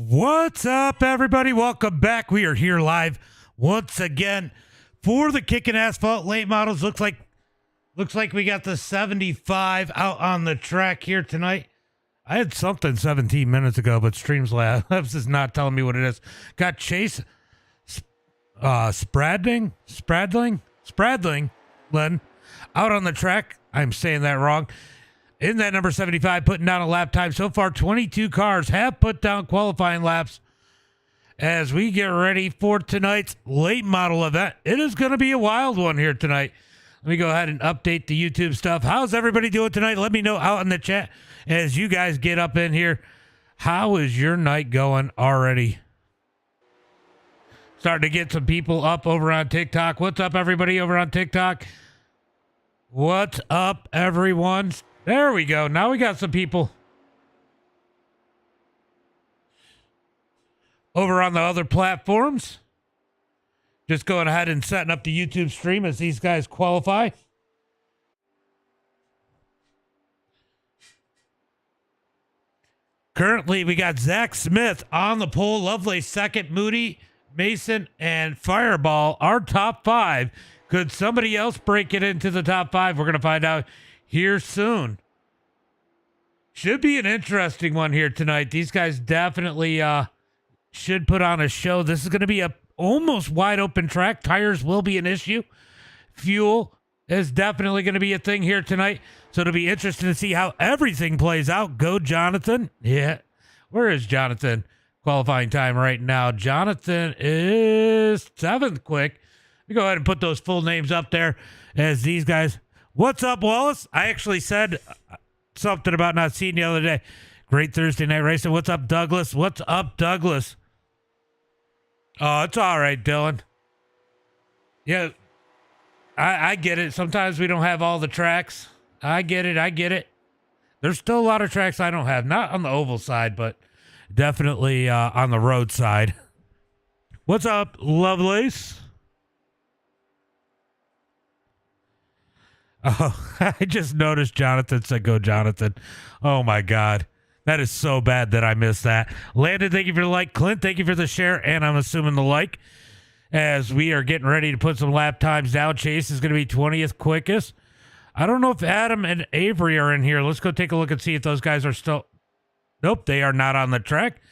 What's up, everybody? Welcome back. We are here live once again for the Kickin Asphalt Late Models. Looks like we got the 75 out on the track here tonight. I had something 17 minutes ago, but Streamlabs is not telling me what it is. Got Chase Spradling Len out on the track. I'm saying that wrong. In that number 75, putting down a lap time. So far, 22 cars have put down qualifying laps as we get ready for tonight's late model event. It is going to be a wild one here tonight. Let me go ahead and update the YouTube stuff. How's everybody doing tonight? Let me know out in the chat as you guys get up in here. How is your night going already? Starting to get some people up over on TikTok. What's up, everybody over on TikTok? What's up, everyone? There we go. Now we got some people over on the other platforms. Just going ahead and setting up the YouTube stream as these guys qualify. Currently, we got Zach Smith on the pole. Lovely second. Moody, Mason, and Fireball, our top five. Could somebody else break it into the top five? We're going to find out here soon. Should be an interesting one here tonight. These guys definitely should put on a show. This is going to be a almost wide open track. Tires will be an issue. Fuel is definitely going to be a thing here tonight. So it'll be interesting to see how everything plays out. Go, Jonathan. Yeah. Where is Jonathan? Qualifying time right now. Jonathan is 7th quick. Let me go ahead and put those full names up there as these guys. What's up, Wallace? I actually said something about not seeing you the other day. Great Thursday night racing. What's up, Douglas? What's up, Douglas? Oh, it's all right, Dylan. Yeah, I get it. Sometimes we don't have all the tracks. I get it. There's still a lot of tracks I don't have. Not on the oval side, but definitely on the road side. What's up, Lovelace? Oh, I just noticed Jonathan said go, Jonathan. Oh, my God. That is so bad that I missed that. Landon, thank you for the like. Clint, thank you for the share, and I'm assuming the like. As we are getting ready to put some lap times down. Chase is going to be 20th quickest. I don't know if Adam and Avery are in here. Let's go take a look and see if those guys are still. Nope, they are not on the track.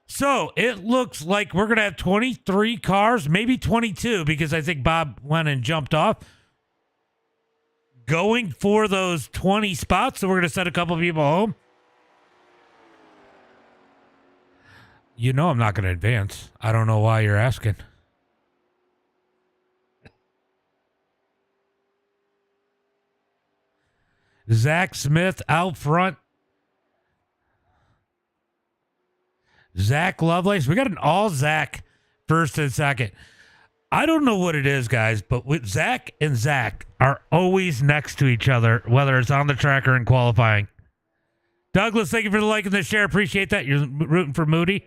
So it looks like we're going to have 23 cars, maybe 22, because I think Bob went and jumped off. Going for those 20 spots, so we're going to send a couple of people home. You know I'm not going to advance. I don't know why you're asking. Zach Smith out front. Zach Lovelace. We got an all Zach first and second. I don't know what it is, guys, but with Zach and Zach are always next to each other, whether it's on the track or in qualifying. Douglas, thank you for the like and the share. Appreciate that. You're rooting for Moody.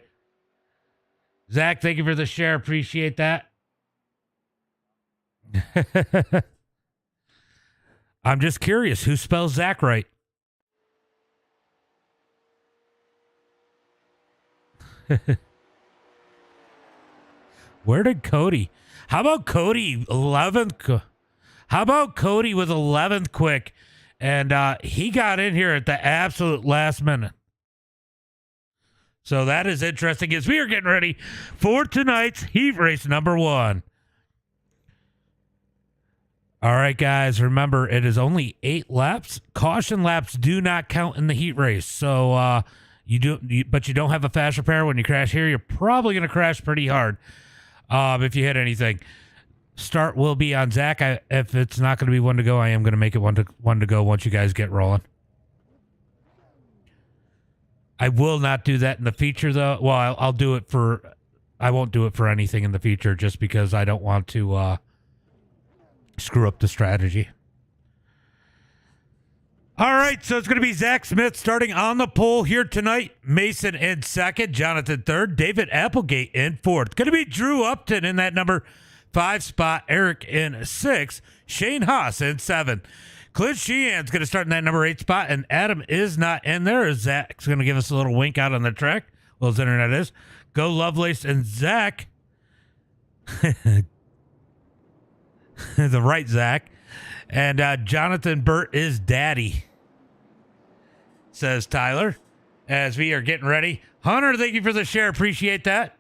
Zach, thank you for the share. Appreciate that. I'm just curious, who spells Zach right? Where did Cody? How about Cody 11th? How about Cody with 11th quick? And he got in here at the absolute last minute. So that is interesting as we are getting ready for tonight's heat race number 1. All right, guys, remember it is only 8 laps. Caution laps do not count in the heat race. So but you don't have a fast repair. When you crash here, you're probably going to crash pretty hard if you hit anything. Start will be on Zach. If it's not going to be 1 to go, I am going to make it one to go once you guys get rolling. I will not do that in the feature, though. Well, I'll do it for. I won't do it for anything in the feature just because I don't want to screw up the strategy. All right, so it's going to be Zach Smith starting on the pole here tonight. Mason in second, Jonathan third, David Applegate in fourth. Going to be Drew Upton in that number 5 spot, Eric in 6, Shane Haas in 7. Clint Sheehan's going to start in that number 8 spot, and Adam is not in there. Zach's going to give us a little wink out on the track. Well, his internet is. Go Lovelace and Zach. The right Zach. And Jonathan Burt is daddy, says Tyler, as we are getting ready. Hunter, thank you for the share. Appreciate that.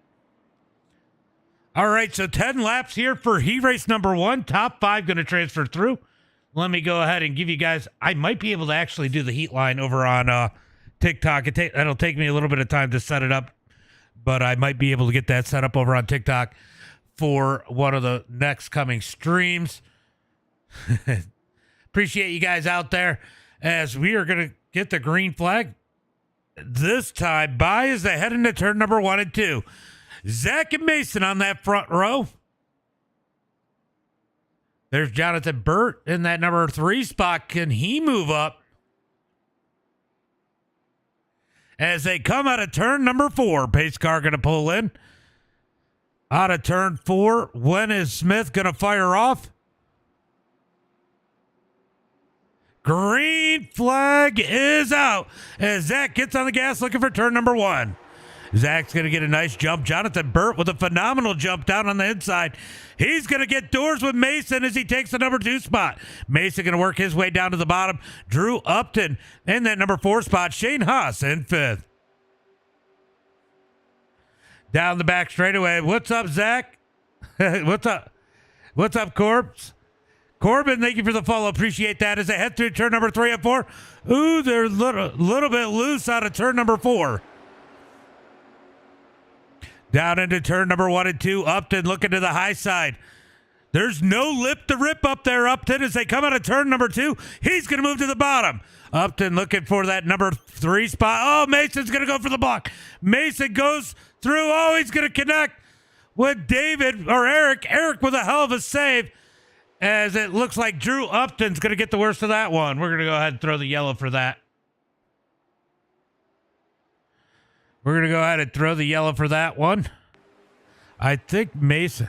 All right, so 10 laps here for heat race number 1. Top 5 going to transfer through. Let me go ahead and give you guys, I might be able to actually do the heat line over on TikTok. It'll take me a little bit of time to set it up, but I might be able to get that set up over on TikTok for one of the next coming streams. Appreciate you guys out there as we are going to get the green flag. This time, by as they head into turn number 1 and 2. Zach and Mason on that front row. There's Jonathan Burt in that number 3 spot. Can he move up? As they come out of turn number 4, pace car going to pull in. Out of turn 4, when is Smith going to fire off? Green flag is out as Zach gets on the gas looking for turn number 1. Zach's going to get a nice jump. Jonathan Burt with a phenomenal jump down on the inside. He's going to get doors with Mason as he takes the number 2 spot. Mason going to work his way down to the bottom. Drew Upton in that number 4 spot. Shane Haas in 5th. Down the back straightaway. What's up, Zach? What's up? What's up, Corbs? Corbin, thank you for the follow. Appreciate that as they head through turn number 3 and 4. Ooh, they're a little bit loose out of turn number 4. Down into turn number 1 and 2. Upton looking to the high side. There's no lip to rip up there, Upton, as they come out of turn number 2. He's going to move to the bottom. Upton looking for that number 3 spot. Oh, Mason's going to go for the block. Mason goes through. Oh, he's going to connect with David or Eric. Eric with a hell of a save. As it looks like Drew Upton's going to get the worst of that one. We're going to go ahead and throw the yellow for that. We're going to go ahead and throw the yellow for that one. I think Mason.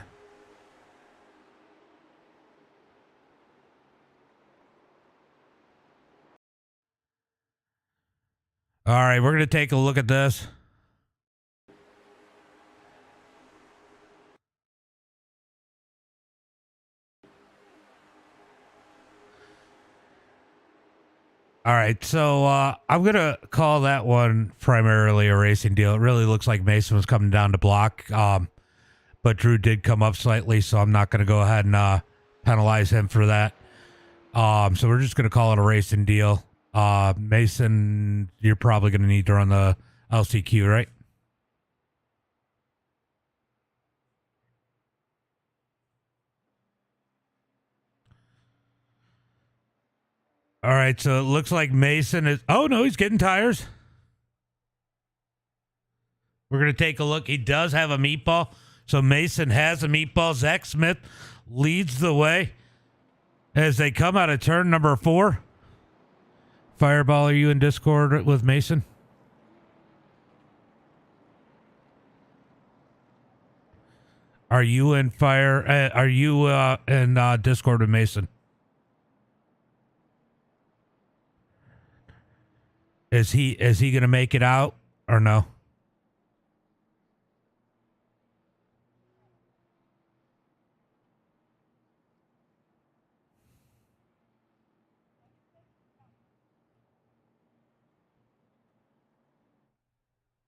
All right, we're going to take a look at this. All right, so I'm going to call that one primarily a racing deal. It really looks like Mason was coming down to block, but Drew did come up slightly, so I'm not going to go ahead and penalize him for that. So we're just going to call it a racing deal. Mason, you're probably going to need to run the LCQ, right? All right, so it looks like Mason is... Oh, no, he's getting tires. We're going to take a look. He does have a meatball. So Mason has a meatball. Zach Smith leads the way as they come out of turn number 4. Fireball, are you in Discord with Mason? Are you in in Discord with Mason? Is he going to make it out or no?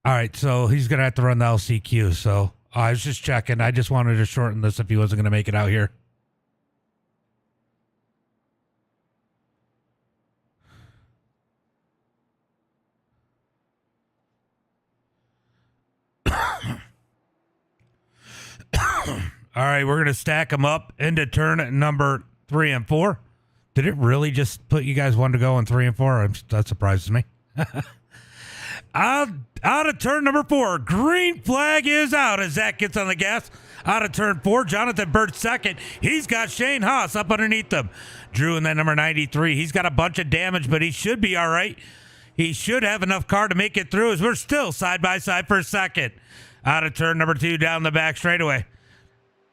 All right, so he's going to have to run the LCQ. So I was just checking. I just wanted to shorten this if he wasn't going to make it out here. All right, we're going to stack them up into turn number 3 and 4. Did it really just put you guys one to go on 3 and 4? That surprises me. Out of turn number 4. Green flag is out as Zach gets on the gas. Out of turn 4. Jonathan Burt second. He's got Shane Haas up underneath them. Drew in that number 93. He's got a bunch of damage, but he should be all right. He should have enough car to make it through as we're still side by side for a second. Out of turn number 2 down the back straightaway.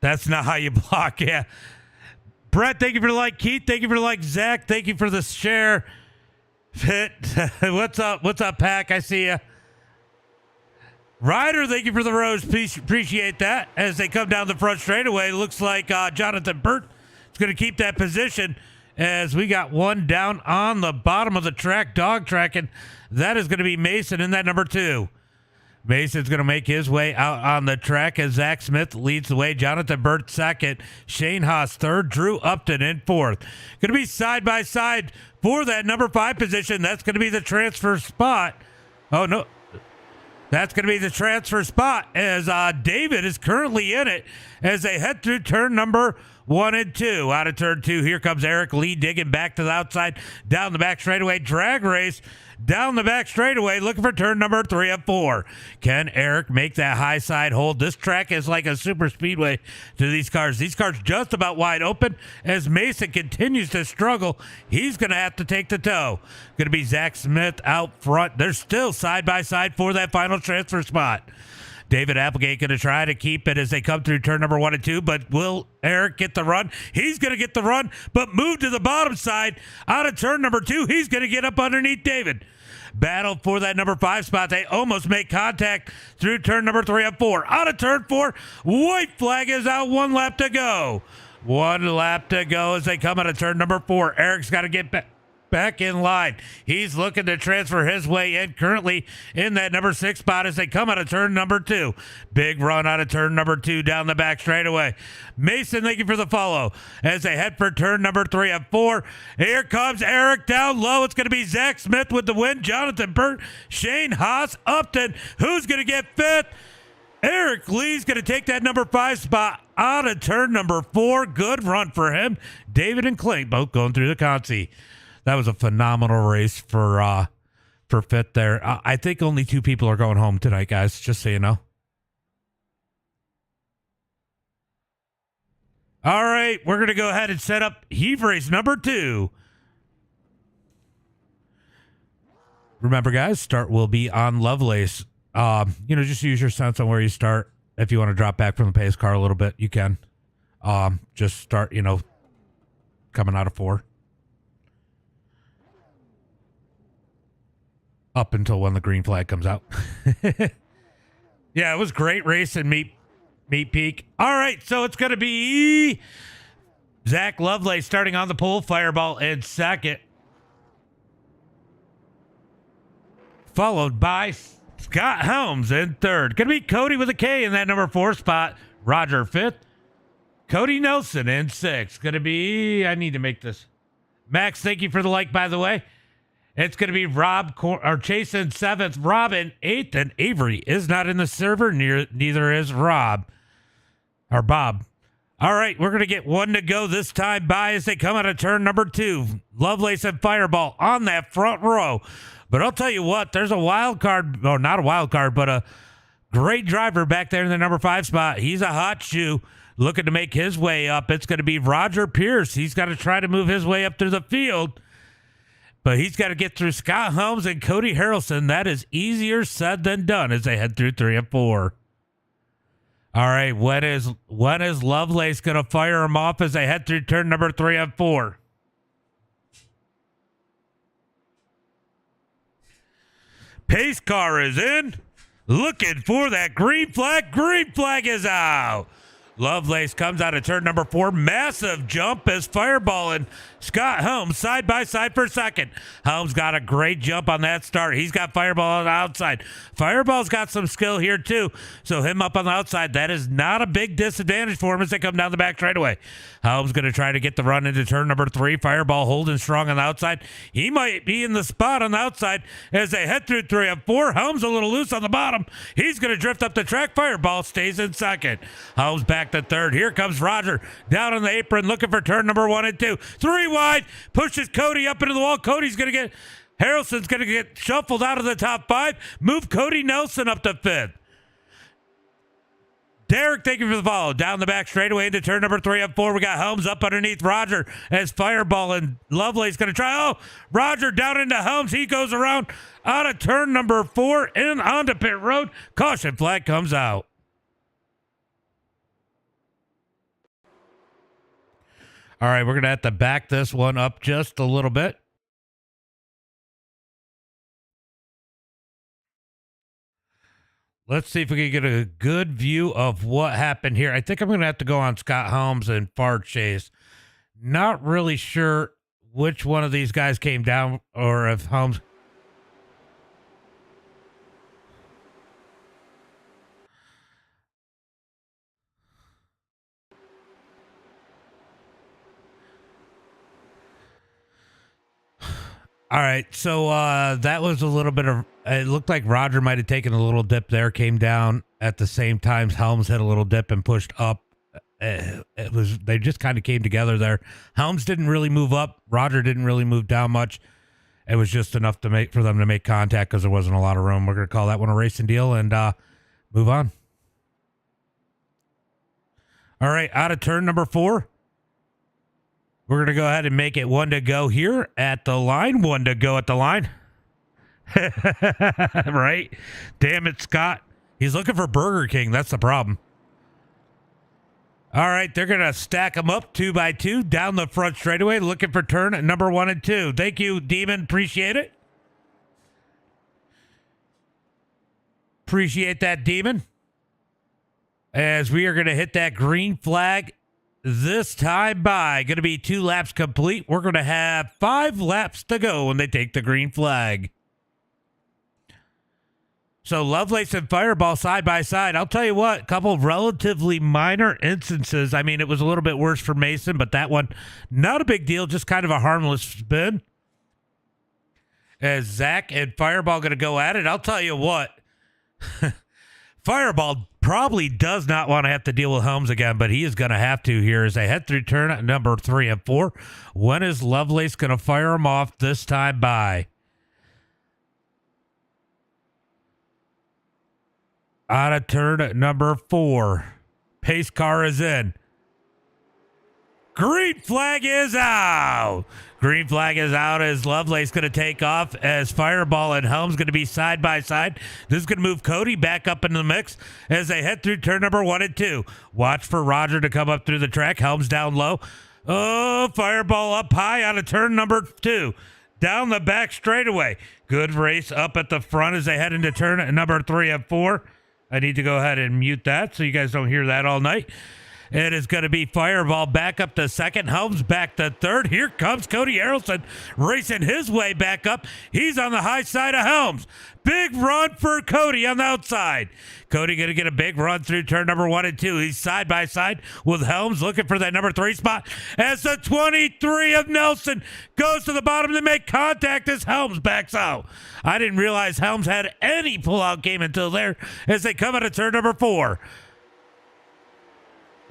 That's not how you block, yeah. Brett, thank you for the like. Keith, thank you for the like. Zach, thank you for the share. Fit, what's up? What's up, Pack? I see you. Ryder, thank you for the rose. Appreciate that. As they come down the front straightaway, looks like Jonathan Burt is going to keep that position as we got one down on the bottom of the track, dog track, and that is going to be Mason in that number 2. Mason's going to make his way out on the track as Zach Smith leads the way. Jonathan Burt second. Shane Haas third. Drew Upton in fourth. Going to be side by side for that number 5 position. That's going to be the transfer spot. Oh, no. That's going to be the transfer spot as David is currently in it as they head through turn number 1 and 2. Out of turn 2, here comes Eric Lee digging back to the outside, down the back straightaway. Drag race down the back straightaway, looking for turn number 3 and 4. Can Eric make that high side hold? This track is like a super speedway to these cars. These cars just about wide open as Mason continues to struggle. He's going to have to take the tow. Going to be Zach Smith out front. They're still side by side for that final transfer spot. David Applegate going to try to keep it as they come through turn number 1 and 2, but will Eric get the run? He's going to get the run, but move to the bottom side. Out of turn number 2, he's going to get up underneath David. Battle for that number 5 spot. They almost make contact through turn number 3 and 4. Out of turn 4, white flag is out. 1 lap to go. 1 lap to go as they come out of turn number 4. Eric's got to get back in line. He's looking to transfer his way in, currently in that number 6 spot as they come out of turn number 2. Big run out of turn number 2 down the back straightaway. Mason, thank you for the follow as they head for turn number 3 and 4. Here comes Eric down low. It's going to be Zach Smith with the win. Jonathan Burt, Shane Haas, Upton. Who's going to get 5th? Eric Lee's going to take that number 5 spot out of turn number 4. Good run for him. David and Clint both going through the consi. That was a phenomenal race for 5th there. I think only 2 people are going home tonight, guys, just so you know. All right, we're going to go ahead and set up heave race number 2. Remember, guys, start will be on Lovelace. Just use your sense on where you start. If you want to drop back from the pace car a little bit, you can. Just start, coming out of 4. Up until when the green flag comes out. Yeah, it was great racing, Meat Peak. All right, so it's going to be Zach Lovelace starting on the pole, Fireball in second. Followed by Scott Helms in third. Going to be Cody with a K in that number 4 spot. Roger 5th. Cody Nelson in 6th. Going to be, I need to make this. Max, thank you for the like, by the way. It's going to be Chase in 7th, Rob in 8th, and Avery is not in the server. Neither is Bob. All right, we're going to get 1 to go this time by as they come out of turn number 2. Lovelace and Fireball on that front row. But I'll tell you what, there's a wild card, or not a wild card, but a great driver back there in the number 5 spot. He's a hot shoe looking to make his way up. It's going to be Roger Pierce. He's got to try to move his way up through the field. But he's got to get through Scott Holmes and Cody Harrelson. That is easier said than done as they head through 3 and 4. All right, when is Lovelace going to fire him off as they head through turn number 3 and 4? Pace car is in. Looking for that green flag. Green flag is out. Lovelace comes out of turn number 4. Massive jump as Fireball and Scott Helms side by side for second. Helms got a great jump on that start. He's got Fireball on the outside. Fireball's got some skill here too. So him up on the outside, that is not a big disadvantage for him as they come down the back straightaway. Helms going to try to get the run into turn number 3. Fireball holding strong on the outside. He might be in the spot on the outside as they head through 3 and 4. Helms a little loose on the bottom. He's going to drift up the track. Fireball stays in second. Helms back to third. Here comes Roger down on the apron looking for turn number 1 and 2. 3 wide, pushes Cody up into the wall. Cody's going to get, Harrelson's going to get shuffled out of the top 5. Move Cody Nelson up to 5th. Derek, thank you for the follow. Down the back straightaway into turn number 3 and 4. We got Helms up underneath Roger as Fireball and Lovelace going to try. Oh, Roger down into Helms. He goes around out of turn number 4 and onto pit road. Caution flag comes out. All right, we're going to have to back this one up just a little bit. Let's see if we can get a good view of what happened here. I think I'm going to have to go on Scott Helms and Far Chase. Not really sure which one of these guys came down or if Helms. All right, so that was a little bit of. It looked like Roger might have taken a little dip there, came down at the same time. Helms hit a little dip and pushed up. It was they just kind of came together there. Helms didn't really move up. Roger didn't really move down much. It was just enough to make for them to make contact because there wasn't a lot of room. We're gonna call that one a racing deal and move on. All right, out of turn number 4. We're going to go ahead and make it 1 to go here at the line. 1 to go at the line. Right? Damn it, Scott. He's looking for Burger King. That's the problem. All right, they're going to stack them up 2 by 2 down the front straightaway, looking for turn at number 1 and 2. Thank you, Demon. Appreciate it. Appreciate that, Demon. As we are going to hit that green flag this time by. Going to be 2 laps complete. We're going to have 5 laps to go when they take the green flag. So Lovelace and Fireball side by side. I'll tell you what, a couple of relatively minor instances. I mean, it was a little bit worse for Mason, but that one, not a big deal, just kind of a harmless spin. As Zach and Fireball going to go at it, I'll tell you what, Fireball probably does not want to have to deal with Helms again, but he is going to have to here as they head through turn at number 3 and 4. When is Lovelace going to fire him off this time by? Out of turn at number 4. Pace car is in. Green flag is out. Green flag is out as Lovelace going to take off as Fireball and Helms going to be side by side. This is going to move Cody back up into the mix as they head through turn number 1 and 2. Watch for Roger to come up through the track. Helms down low. Oh, Fireball up high out of turn number 2. Down the back straightaway. Good race up at the front as they head into turn number 3 and 4. I need to go ahead and mute that so you guys don't hear that all night. It is going to be Fireball back up to second. Helms back to third. Here comes Cody Harrelson racing his way back up. He's on the high side of Helms. Big run for Cody on the outside. Cody going to get a big run through turn number 1 and 2. He's side by side with Helms looking for that number 3 spot as the 23 of Nelson goes to the bottom to make contact as Helms backs out. I didn't realize Helms had any pullout game until there as they come out of turn number 4.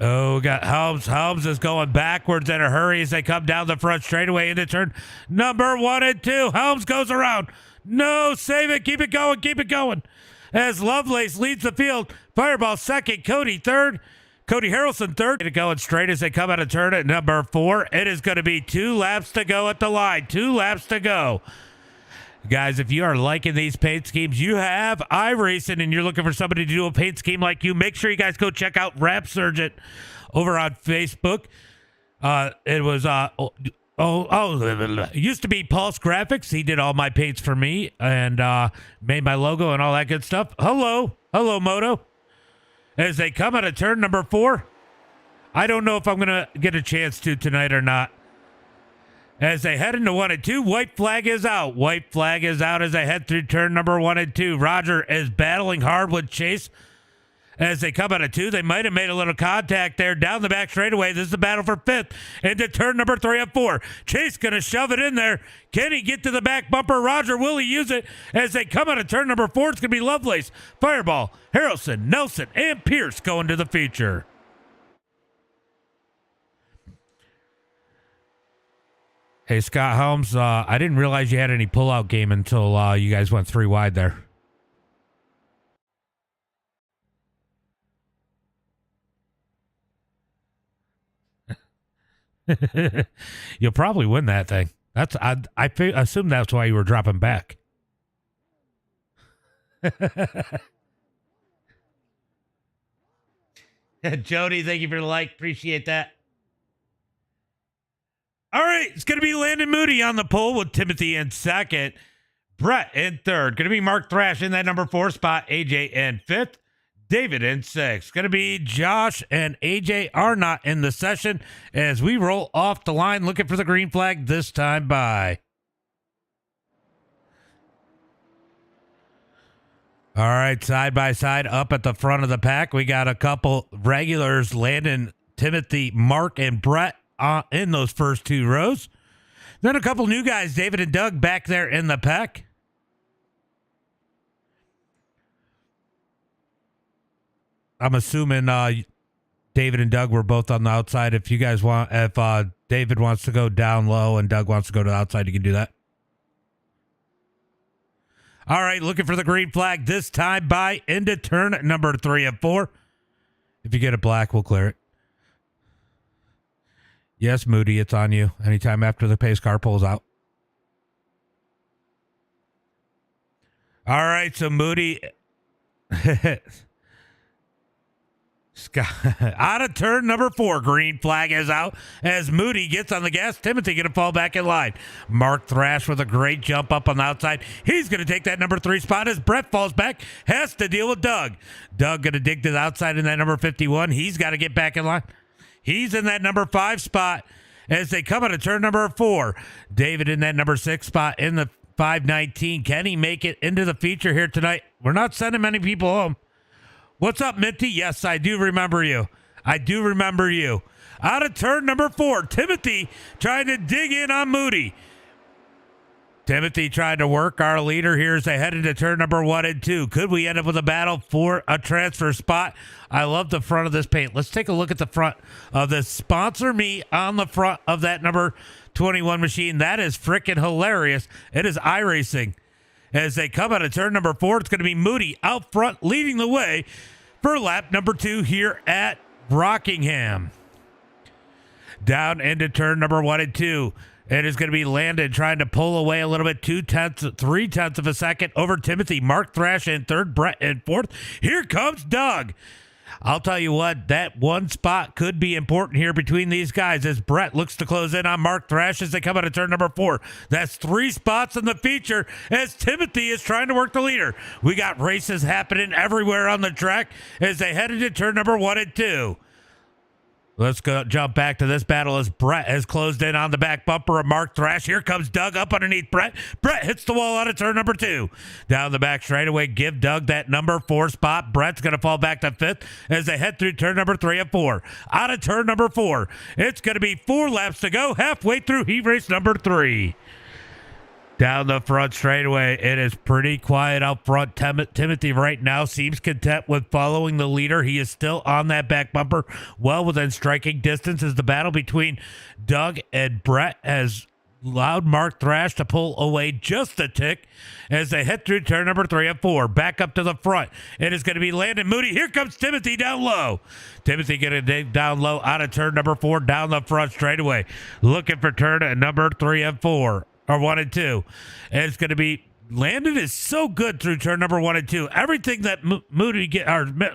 Oh, got Helms. Helms is going backwards in a hurry as they come down the front straightaway into turn number 1 and 2. Helms goes around. No, save it. Keep it going. Keep it going. As Lovelace leads the field. Fireball second. Cody third. Cody Harrelson third. Going straight as they come out of turn at number 4. It is going to be 2 laps to go at the line. 2 laps to go. Guys, if you are liking these paint schemes, you have iRacing and you're looking for somebody to do a paint scheme like you, make sure you guys go check out Rap Surgeon over on Facebook. It was, it used to be Pulse Graphics. He did all my paints for me and made my logo and all that good stuff. Hello, Moto. As they come out of turn number 4, I don't know if I'm going to get a chance to tonight or not. As they head into 1 and 2, white flag is out. White flag is out as they head through turn number 1 and 2. Roger is battling hard with Chase. As they come out of 2, they might have made a little contact there down the back straightaway. This is the battle for 5th into turn number 3 and 4. Chase going to shove it in there. Can he get to the back bumper? Roger, will he use it? As they come out of turn number 4, it's going to be Lovelace, Fireball, Harrelson, Nelson, and Pierce going to the feature. Hey, Scott Helms, I didn't realize you had any pullout game until you guys went 3 wide there. You'll probably win that thing. I assume that's why you were dropping back. Jody, thank you for the like. Appreciate that. All right, it's going to be Landon Moody on the pole with Timothy in second. Brett in third. Going to be Mark Thrash in that number 4 spot. AJ in fifth. David in sixth. Going to be Josh and AJ are not in the session as we roll off the line looking for the green flag this time by. All right, side by side up at the front of the pack, we got a couple regulars, Landon, Timothy, Mark, and Brett in those first 2 rows. Then a couple new guys, David and Doug, back there in the pack. I'm assuming David and Doug were both on the outside. If you guys want, if David wants to go down low and Doug wants to go to the outside, you can do that. All right, looking for the green flag this time by into turn number 3 of 4. If you get it black, we'll clear it. Yes, Moody, it's on you. Anytime after the pace car pulls out. All right, so Moody out of turn number 4. Green flag is out as Moody gets on the gas. Timothy going to fall back in line. Mark Thrash with a great jump up on the outside. He's going to take that number 3 spot as Brett falls back. Has to deal with Doug. Doug going to dig to the outside in that number 51. He's got to get back in line. He's in that number 5 spot as they come out of turn number 4. David in that number 6 spot in the 519. Can he make it into the feature here tonight? We're not sending many people home. What's up, Minty? Yes, I do remember you. I do remember you. Out of turn number 4, Timothy trying to dig in on Moody. Timothy trying to work our leader here as they head into turn number 1 and 2. Could we end up with a battle for a transfer spot? I love the front of this paint. Let's take a look at the front of this. Sponsor me on the front of that number 21 machine. That is freaking hilarious. It is iRacing. As they come out of turn number 4, it's going to be Moody out front leading the way for lap number 2 here at Rockingham. Down into turn number 1 and 2. It is going to be Landon trying to pull away a little bit, 3/10 of a second over Timothy. Mark Thrash in third, Brett in fourth. Here comes Doug. I'll tell you what, that one spot could be important here between these guys as Brett looks to close in on Mark Thrash as they come out of turn number 4. That's 3 spots in the feature as Timothy is trying to work the leader. We got races happening everywhere on the track as they head into turn number 1 and 2. Let's go jump back to this battle as Brett has closed in on the back bumper of Mark Thrash. Here comes Doug up underneath Brett. Brett hits the wall out of turn number 2. Down the back straightaway, give Doug that number 4 spot. Brett's going to fall back to 5th as they head through turn number 3 and 4. Out of turn number 4. It's going to be 4 laps to go, halfway through heat race number 3. Down the front straightaway, it is pretty quiet out front. Timothy right now seems content with following the leader. He is still on that back bumper, well within striking distance as the battle between Doug and Brett has allowed Mark Thrash to pull away just a tick as they head through turn number 3 and 4. Back up to the front. It is going to be Landon Moody. Here comes Timothy down low. Timothy going to dig down low out of turn number 4 down the front straightaway. Looking for turn number 3 and 4. Or 1 and 2. And it's going to be Landon is so good through turn number 1 and 2. Everything that Moody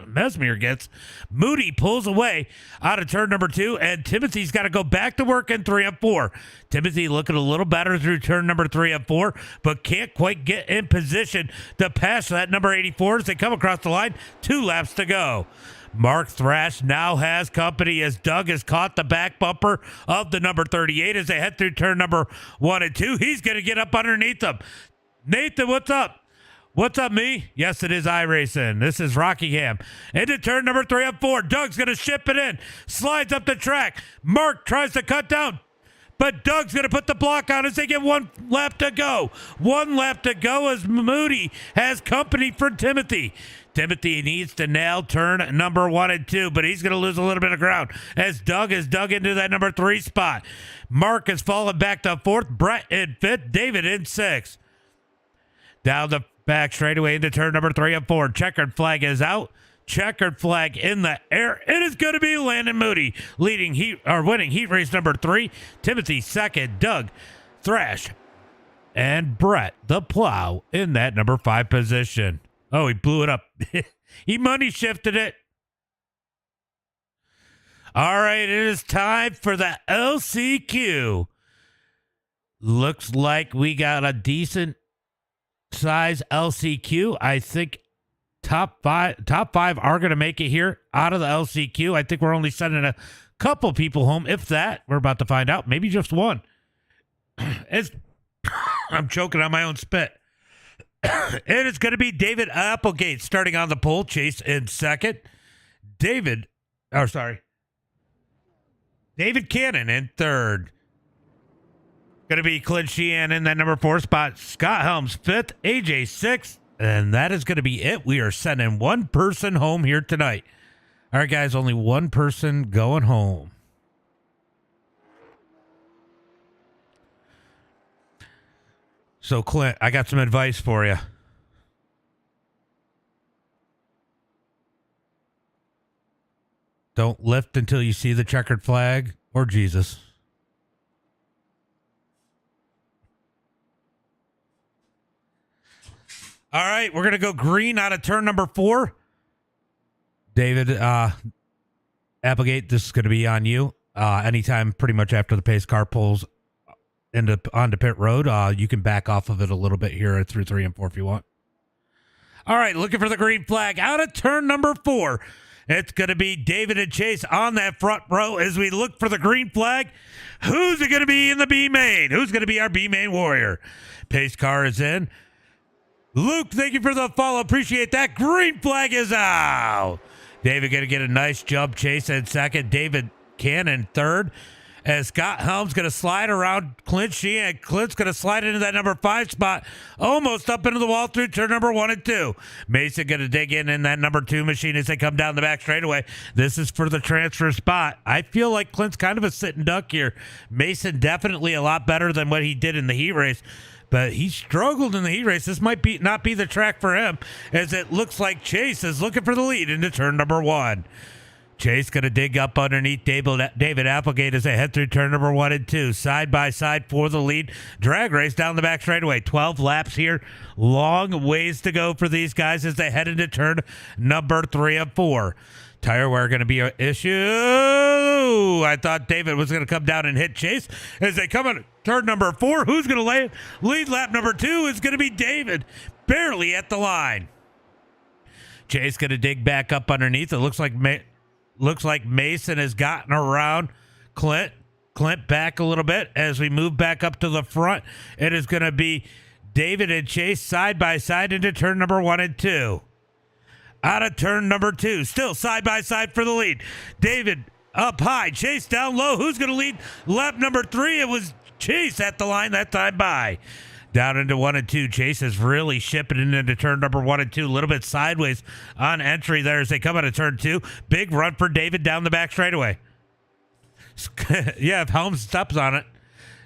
Mesmer gets, Moody pulls away out of turn number 2, and Timothy's got to go back to work in 3 and 4. Timothy looking a little better through turn number 3 and 4, but can't quite get in position to pass that number 84 as they come across the line. 2 laps to go. Mark Thrash now has company as Doug has caught the back bumper of the number 38 as they head through turn number 1 and 2. He's going to get up underneath them. Nathan, what's up? What's up, me? Yes, it is iRacing. This is Rockingham. Into turn number 3 and 4. Doug's going to ship it in. Slides up the track. Mark tries to cut down. But Doug's going to put the block on as they get 1 lap to go. 1 lap to go as Moody has company for Timothy. Timothy needs to nail turn number 1 and 2, but he's going to lose a little bit of ground as Doug is dug into that number 3 spot. Mark has fallen back to 4th, Brett in 5th, David in 6th. Down the back straightaway into turn number 3 and 4. Checkered flag is out. Checkered flag in the air. It is going to be Landon Moody winning heat race number 3. Timothy 2nd, Doug, Thrash, and Brett the Plow in that number 5 position. Oh, he blew it up. He money shifted it. All right, it is time for the LCQ. Looks like we got a decent size LCQ. I think top five are going to make it here out of the LCQ. I think we're only sending a couple people home, if that. We're about to find out. Maybe just one. I'm choking on my own spit. It is going to be David Applegate starting on the pole. Chase in second. David Cannon in third. Going to be Clint Sheehan in that number 4 spot. Scott Helms 5th. AJ 6th. And that is going to be it. We are sending one person home here tonight. All right, guys, only one person going home. So, Clint, I got some advice for you. Don't lift until you see the checkered flag or Jesus. All right, we're going to go green out of turn number 4. David Applegate, this is going to be on you. Anytime pretty much after the pace car pulls onto pit road, you can back off of it a little bit here through 3 and 4 if you want. All right, looking for the green flag out of turn number 4. It's going to be David and Chase on that front row as we look for the green flag. Who's it going to be in the B main? Who's going to be our B main warrior? Pace car is in. Luke, thank you for the follow. Appreciate that. Green flag is out. David going to get a nice jump. Chase in second. David Cannon third. As Scott Helms going to slide around Clint Sheehan. Clint's going to slide into that number 5 spot. Almost up into the wall through turn number 1 and 2. Mason going to dig in that number 2 machine as they come down the back straightaway. This is for the transfer spot. I feel like Clint's kind of a sitting duck here. Mason definitely a lot better than what he did in the heat race. But he struggled in the heat race. This might not be the track for him, as it looks like Chase is looking for the lead into turn number 1. Chase going to dig up underneath David Applegate as they head through turn number 1 and 2. Side by side for the lead. Drag race down the back straightaway. 12 laps here. Long ways to go for these guys as they head into turn number 3 and 4. Tire wear going to be an issue. I thought David was going to come down and hit Chase as they come on turn number 4. Who's going to lead lap number 2 is going to be David, barely at the line. Chase going to dig back up underneath. It looks like Mason has gotten around Clint back a little bit as we move back up to the front. It is going to be David and Chase side by side into turn number 1 and 2. Out of turn number 2, still side by side for the lead. David up high, Chase down low. Who's going to lead lap number 3? It was Chase at the line that time by. Down into 1 and 2. Chase is really shipping it into turn number 1 and 2. A little bit sideways on entry there as they come out of turn 2. Big run for David down the back straightaway. Yeah, if Helms stops on it.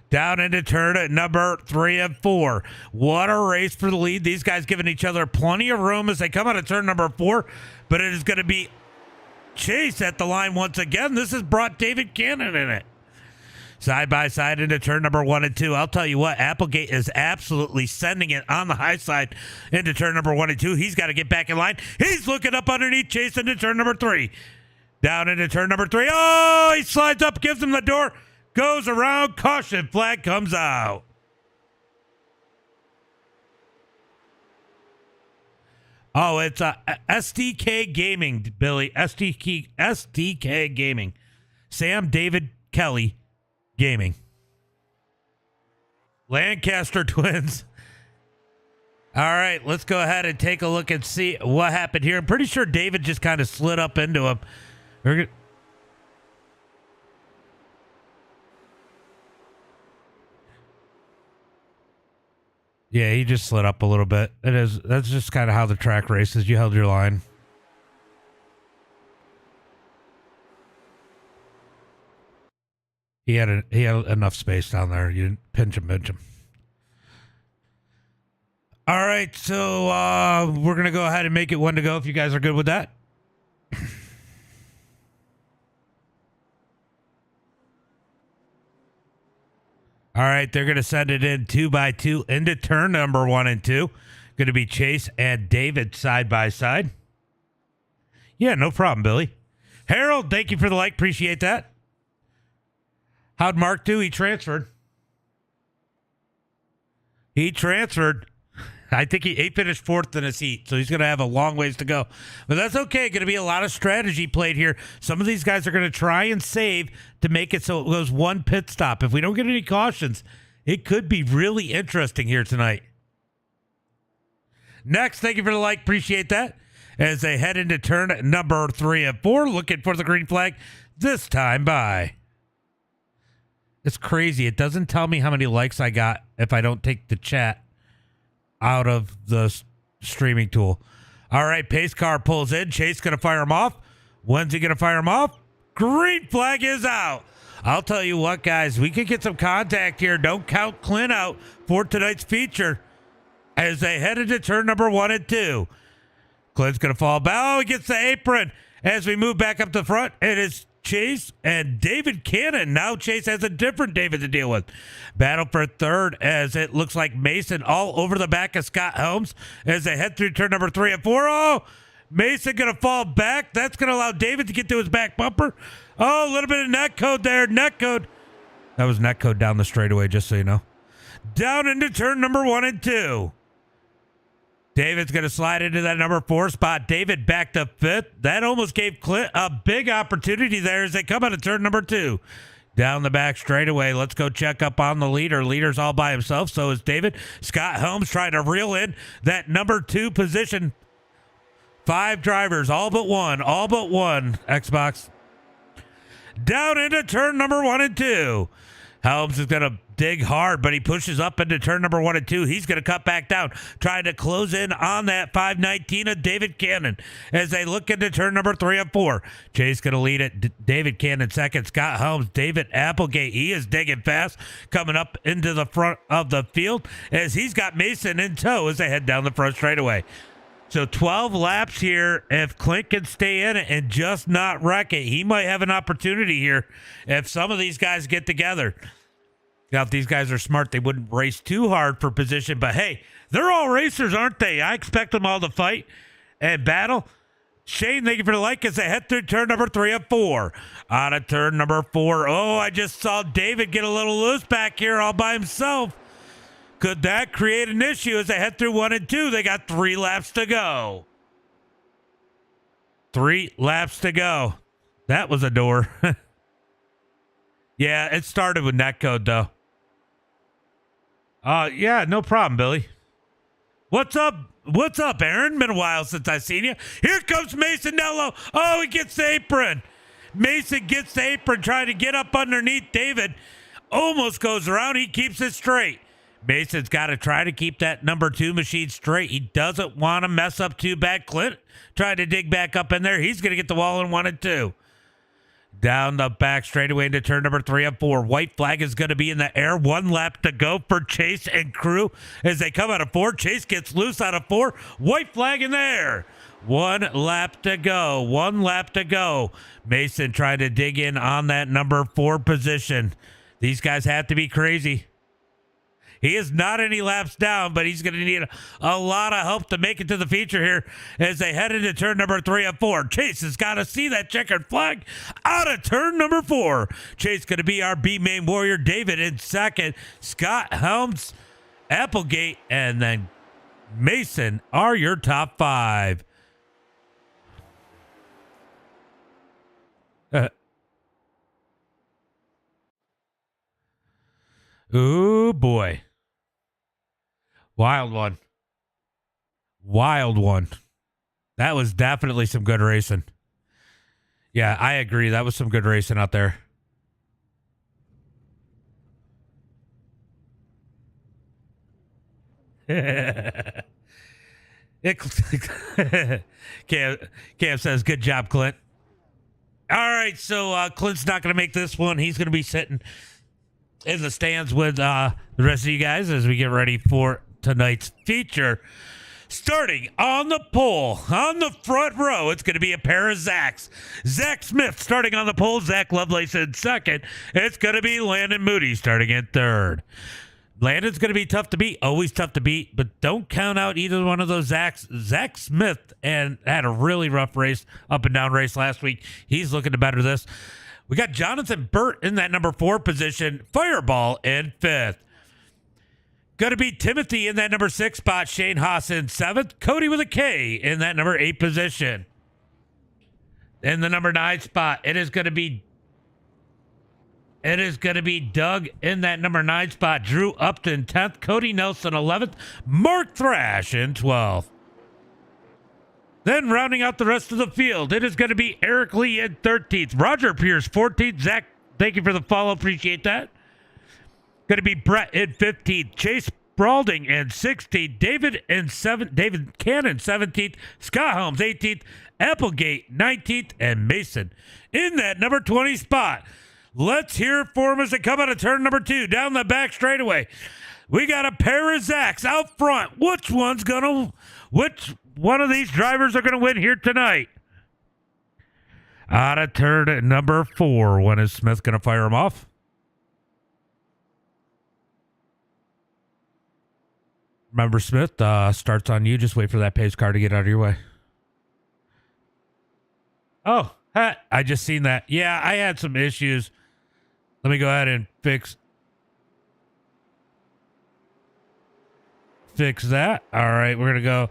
Down into turn number 3 and 4. What a race for the lead. These guys giving each other plenty of room as they come out of turn number 4. But it is going to be Chase at the line once again. This has brought David Cannon in it. Side by side into turn number 1 and 2. I'll tell you what, Applegate is absolutely sending it on the high side into turn number 1 and 2. He's got to get back in line. He's looking up underneath Chase into turn number 3. Down into turn number 3. Oh, he slides up, gives him the door. Goes around, caution flag comes out. Oh, it's SDK Gaming, Billy. SDK Gaming. Sam David Kelly Gaming. Lancaster Twins. All right, let's go ahead and take a look and see what happened here. I'm pretty sure David just kind of slid up into him. Yeah, he just slid up a little bit. That's just kind of how the track races. You held your line. He had enough space down there. You didn't pinch him. All right, so we're gonna go ahead and make it 1 to go if you guys are good with that. All right, they're going to send it in 2 by 2 into turn number 1 and 2. Going to be Chase and David side by side. Yeah, no problem, Billy. Harold, thank you for the like. Appreciate that. How'd Mark do? He transferred. I think he finished fourth in his heat, so he's going to have a long ways to go. But that's okay. Going to be a lot of strategy played here. Some of these guys are going to try and save to make it so it goes one pit stop. If we don't get any cautions, it could be really interesting here tonight. Next, thank you for the like. Appreciate that. As they head into turn number 3 and 4, looking for the green flag this time by. It's crazy. It doesn't tell me how many likes I got if I don't take the chat out of the streaming tool. All right, pace car pulls in. Chase going to fire him off. When's he going to fire him off? Green flag is out. I'll tell you what, guys, we could get some contact here. Don't count Clint out for tonight's feature as they head into turn number 1 and 2. Clint's going to fall back. Oh, he gets the apron. As we move back up the front, it is Chase and David Cannon. Now Chase has a different David to deal with. Battle for third as it looks like Mason all over the back of Scott Helms as they head through turn number 3 and 4. Oh, Mason going to fall back. That's going to allow David to get to his back bumper. Oh, a little bit of net code there. Net code. That was net code down the straightaway, just so you know. Down into turn number 1 and 2. David's going to slide into that number 4 spot. David back to 5th. That almost gave Clint a big opportunity there as they come out of turn number 2. Down the back straightaway. Let's go check up on the leader. Leader's all by himself. So is David. Scott Helms trying to reel in that number 2 position. 5 drivers, all but one. Xbox. Down into turn number 1 and 2. Helms is going to dig hard, but he pushes up into turn number 1 and 2. He's going to cut back down, trying to close in on that 519 of David Cannon as they look into turn number 3 and 4. Chase going to lead it. David Cannon second. Scott Helms, David Applegate. He is digging fast, coming up into the front of the field as he's got Mason in tow as they head down the front straightaway. So 12 laps here. If Clint can stay in it and just not wreck it, he might have an opportunity here if some of these guys get together. Now, if these guys are smart, they wouldn't race too hard for position. But, hey, they're all racers, aren't they? I expect them all to fight and battle. Shane, thank you for the like as they head through turn number 3 and 4. Out of turn number 4. Oh, I just saw David get a little loose back here all by himself. Could that create an issue as they head through 1 and 2? They got 3 laps to go. 3 laps to go. That was a door. Yeah, it started with netcode, though. Yeah, no problem, Billy. What's up? What's up, Aaron? Been a while since I've seen you. Here comes Mason Nello. Oh, he gets the apron. Mason gets the apron, trying to get up underneath David. Almost goes around. He keeps it straight. Mason's got to try to keep that number 2 machine straight. He doesn't want to mess up too bad. Clint trying to dig back up in there. He's going to get the wall in 1 and 2. Down the back straightaway into turn number 3 and 4. White flag is going to be in the air. 1 lap to go for Chase and crew as they come out of 4. Chase gets loose out of 4. White flag in there. 1 lap to go. 1 lap to go. Mason trying to dig in on that number 4 position. These guys have to be crazy. He is not any laps down, but he's going to need a lot of help to make it to the feature here as they head into turn number 3 and 4. Chase has got to see that checkered flag out of turn number 4. Chase going to be our B-main warrior. David in second. Scott Helms, Applegate, and then Mason are your top 5. Ooh, boy. Wild one. Wild one. That was definitely some good racing. Yeah, I agree. That was some good racing out there. Cam says, good job, Clint. All right, so Clint's not going to make this one. He's going to be sitting in the stands with the rest of you guys as we get ready for tonight's feature. Starting on the pole, on the front row, it's going to be a pair of Zachs. Zach Smith starting on the pole, Zach Lovelace in second. It's going to be Landon Moody starting in third. Landon's going to be tough to beat, always tough to beat, but don't count out either one of those Zachs. Zach Smith and had a really rough race, up and down race last week. He's looking to better this. We got Jonathan Burt in that number 4 position, Fireball in 5th. Going to be Timothy in that number 6 spot. Shane Haas in 7th. Cody with a K in that number 8 position. In the number 9 spot, it is going to be Doug in that number 9 spot. Drew Upton 10th. Cody Nelson 11th. Mark Thrash in 12th. Then rounding out the rest of the field, it is going to be Eric Lee in 13th. Roger Pierce 14th. Zach, thank you for the follow. Appreciate that. Going to be Brett in 15th. Chase Spalding in 16th. David Cannon 17th. Scott Holmes 18th. Applegate 19th. And Mason in that number 20 spot. Let's hear it for him as they come out of turn number 2. Down the back straightaway. We got a pair of Zacks out front. Which one of these drivers are going to win here tonight? Out of turn number 4. When is Smith going to fire him off? Remember, Smith, starts on you. Just wait for that pace car to get out of your way. Oh, I just seen that. Yeah, I had some issues. Let me go ahead and fix that. All right, we're going to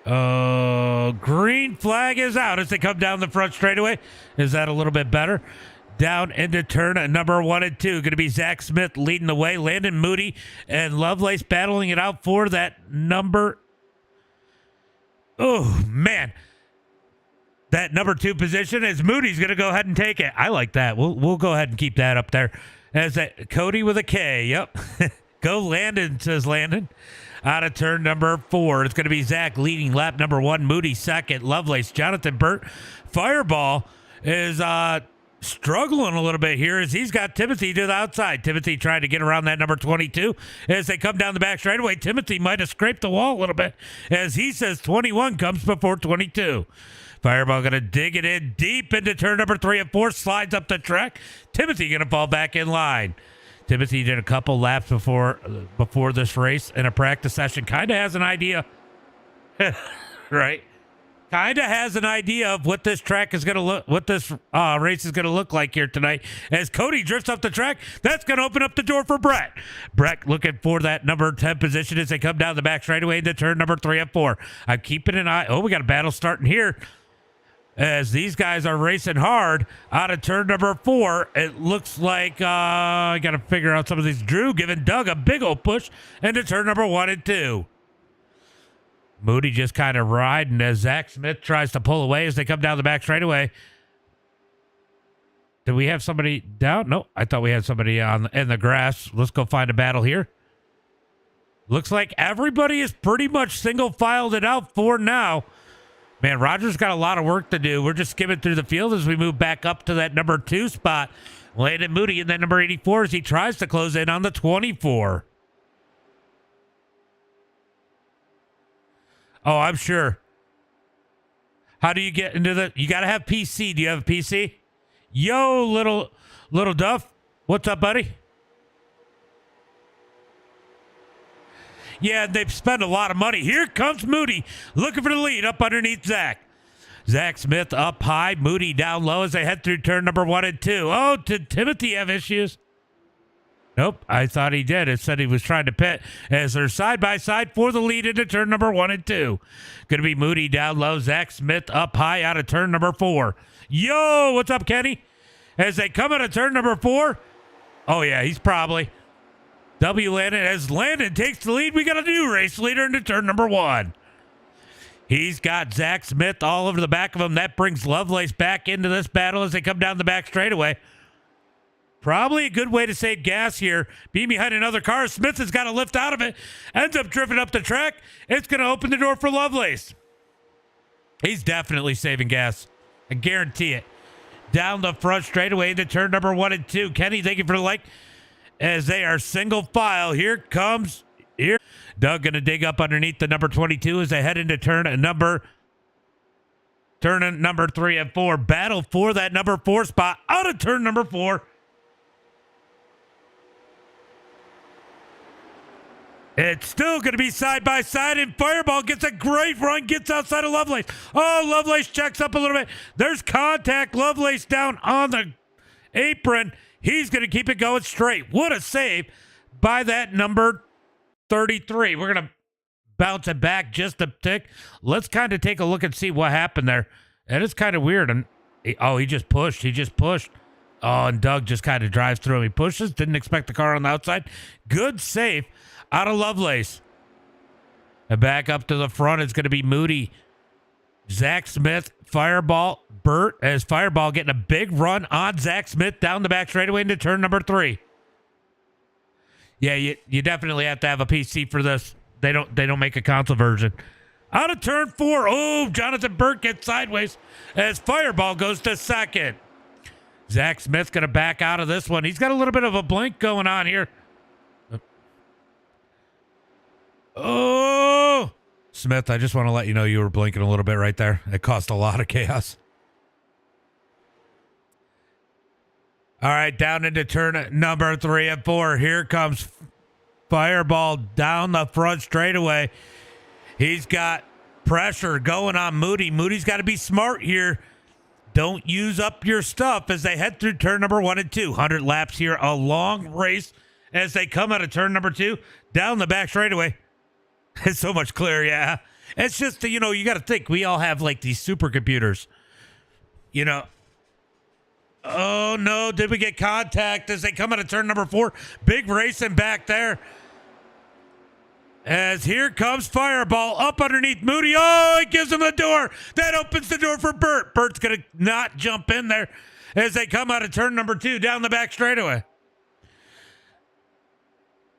go. Green flag is out as they come down the front straightaway. Is that a little bit better? Down into turn number 1 and 2. Going to be Zach Smith leading the way. Landon Moody and Lovelace battling it out for that number. Oh, man. That number 2 position is Moody's going to go ahead and take it. I like that. We'll go ahead and keep that up there. As that Cody with a K. Yep. Go Landon, says Landon. Out of turn number 4. It's going to be Zach leading lap number 1. Moody second. Lovelace. Jonathan Burt. Fireball is struggling a little bit here as he's got Timothy to the outside. Timothy trying to get around that number 22 as they come down the back straightaway. Timothy might have scraped the wall a little bit as he says 21 comes before 22. Fireball going to dig it in deep into turn number 3 and 4. Slides up the track. Timothy going to fall back in line. Timothy did a couple laps before this race in a practice session. Kind of has an idea. Right? Kind of has an idea of what this track is going to look, what this race is going to look like here tonight. As Cody drifts up the track, that's going to open up the door for Brett. Brett looking for that number 10 position as they come down the back straightaway into turn number 3 and 4. I'm keeping an eye. Oh, we got a battle starting here. As these guys are racing hard out of turn number 4, it looks like I got to figure out some of these. Drew giving Doug a big old push into turn number 1 and 2. Moody just kind of riding as Zach Smith tries to pull away as they come down the back straightaway. Did we have somebody down? No, I thought we had somebody in the grass. Let's go find a battle here. Looks like everybody is pretty much single filed it out for now. Man, Roger's got a lot of work to do. We're just skimming through the field as we move back up to that number 2 spot. Landon Moody in that number 84 as he tries to close in on the 24. Oh, I'm sure. How do you get into the... You got to have PC. Do you have a PC? Yo, little Duff. What's up, buddy? Yeah, they've spent a lot of money. Here comes Moody looking for the lead up underneath Zach. Zach Smith up high, Moody down low as they head through turn number 1 and 2. Oh, did Timothy have issues? Nope, I thought he did. It said he was trying to pit as they're side by side for the lead into turn number 1 and 2. Going to be Moody down low, Zach Smith up high out of turn number 4. Yo, what's up, Kenny? As they come out of turn number 4. Oh, yeah, he's probably... Landon, as Landon takes the lead, we got a new race leader into turn number 1. He's got Zach Smith all over the back of him. That brings Lovelace back into this battle as they come down the back straightaway. Probably a good way to save gas here. Being behind another car, Smith has got to lift out of it. Ends up drifting up the track. It's going to open the door for Lovelace. He's definitely saving gas. I guarantee it. Down the front straightaway into turn number 1 and 2. Kenny, thank you for the like. As they are single file. Here comes Doug going to dig up underneath the number 22 as they head into turn number 3 and 4. Battle for that number 4 spot out of turn number 4. It's still going to be side by side, and Fireball gets a great run, gets outside of Lovelace. Oh, Lovelace checks up a little bit. There's contact. Lovelace down on the apron. He's going to keep it going straight. What a save by that number 33. We're going to bounce it back just a tick. Let's kind of take a look and see what happened there. And it's kind of weird. And he just pushed. He just pushed. Oh, and Doug just kind of drives through him. He pushes. Didn't expect the car on the outside. Good save out of Lovelace. And back up to the front, it's going to be Moody, Zach Smith, Fireball, Burt, as Fireball getting a big run on Zach Smith down the back straightaway into turn number 3. Yeah, you definitely have to have a PC for this. They don't make a console version. Out of turn 4. Oh, Jonathan Burt gets sideways as Fireball goes to second. Zach Smith's going to back out of this one. He's got a little bit of a blink going on here. Oh, Smith, I just want to let you know you were blinking a little bit right there. It caused a lot of chaos. All right, down into turn number 3 and 4. Here comes Fireball down the front straightaway. He's got pressure going on Moody. Moody's got to be smart here. Don't use up your stuff as they head through turn number 1 and 2. 100 laps here, a long race as they come out of turn number 2, down the back straightaway. It's so much clearer, yeah. It's just, you got to think, we all have like these supercomputers. Oh no, did we get contact as they come out of turn number 4? Big racing back there. As here comes Fireball up underneath Moody. Oh, it gives him the door. That opens the door for Burt. Burt's going to not jump in there as they come out of turn number 2 down the back straightaway.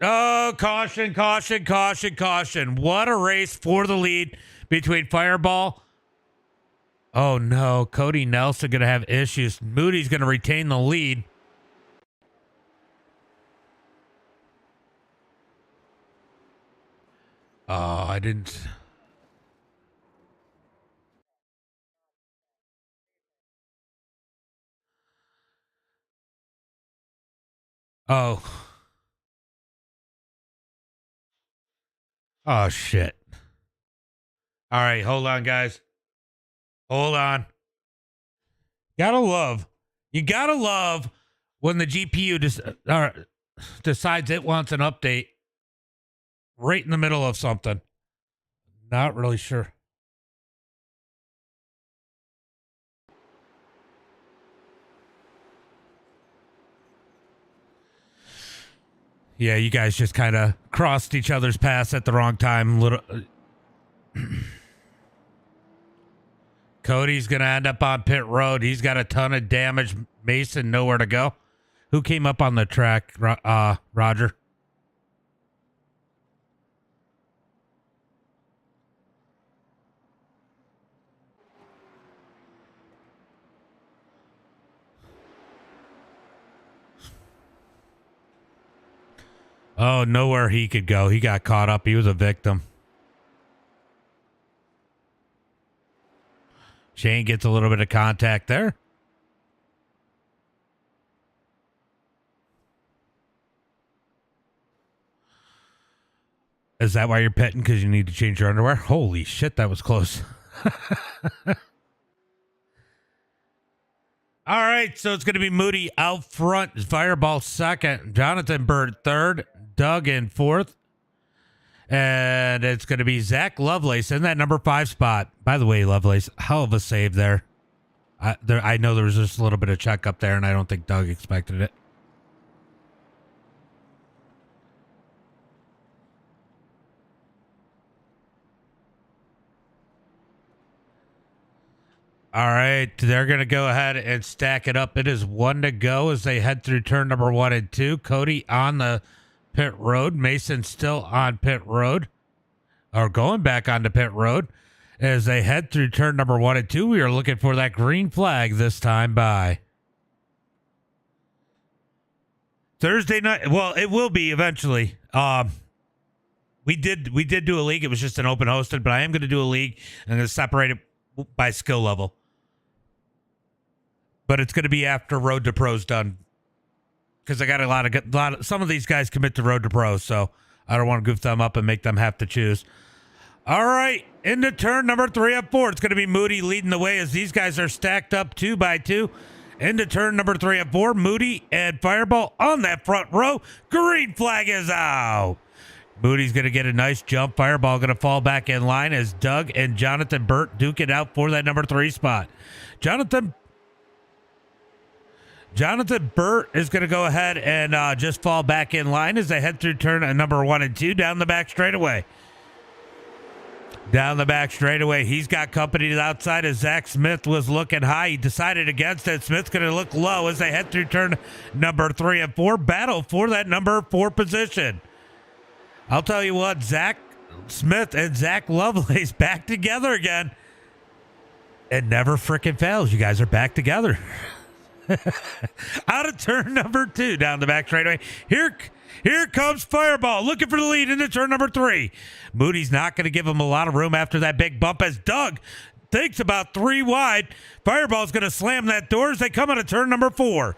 Oh, caution, caution, caution, caution. What a race for the lead between Fireball. Oh, no. Cody Nelson going to have issues. Moody's going to retain the lead. Oh, I didn't. Oh. Oh, shit. All right, hold on, guys. Hold on. You gotta love when the GPU decides it wants an update right in the middle of something. Not really sure. Yeah, you guys just kind of crossed each other's paths at the wrong time. Cody's going to end up on pit road. He's got a ton of damage. Mason, nowhere to go. Who came up on the track? Roger. Oh, nowhere he could go. He got caught up. He was a victim. Shane gets a little bit of contact there. Is that why you're petting? Because you need to change your underwear? Holy shit, that was close. All right, so it's going to be Moody out front. Fireball second. Jonathan Bird third. Doug in fourth. And it's going to be Zach Lovelace in that number 5 spot. By the way, Lovelace, hell of a save there. I know there was just a little bit of check up there, and I don't think Doug expected it. All right, they're going to go ahead and stack it up. It is 1 to go as they head through turn number 1 and 2. Cody on the pit road. Mason still on pit road, or going back onto pit road as they head through turn number 1 and 2. We are looking for that green flag this time by Thursday night. Well, it will be eventually. We did do a league. It was just an open hosted, but I am going to do a league. I'm going to separate it by skill level, but it's going to be after Road to Pro's done. Because I got a lot of some of these guys commit to Road to Pro, so I don't want to goof them up and make them have to choose. All right, into turn number 3 and 4. It's going to be Moody leading the way as these guys are stacked up 2 by 2. Into turn number 3 and 4. Moody and Fireball on that front row. Green flag is out. Moody's going to get a nice jump. Fireball going to fall back in line as Doug and Jonathan Burt duke it out for that number 3 spot. Jonathan Burt is going to go ahead and just fall back in line as they head through turn number 1 and 2 down the back straightaway. Down the back straightaway, he's got company to the outside as Zach Smith was looking high. He decided against it. Smith's going to look low as they head through turn number 3 and 4. Battle for that number 4 position. I'll tell you what, Zach Smith and Zach Lovelace back together again. It never freaking fails. You guys are back together. Out of turn number 2 down the back straightaway. Here comes Fireball looking for the lead into turn number 3. Moody's not going to give him a lot of room after that big bump as Doug thinks about 3 wide. Fireball's going to slam that door as they come out of turn number 4.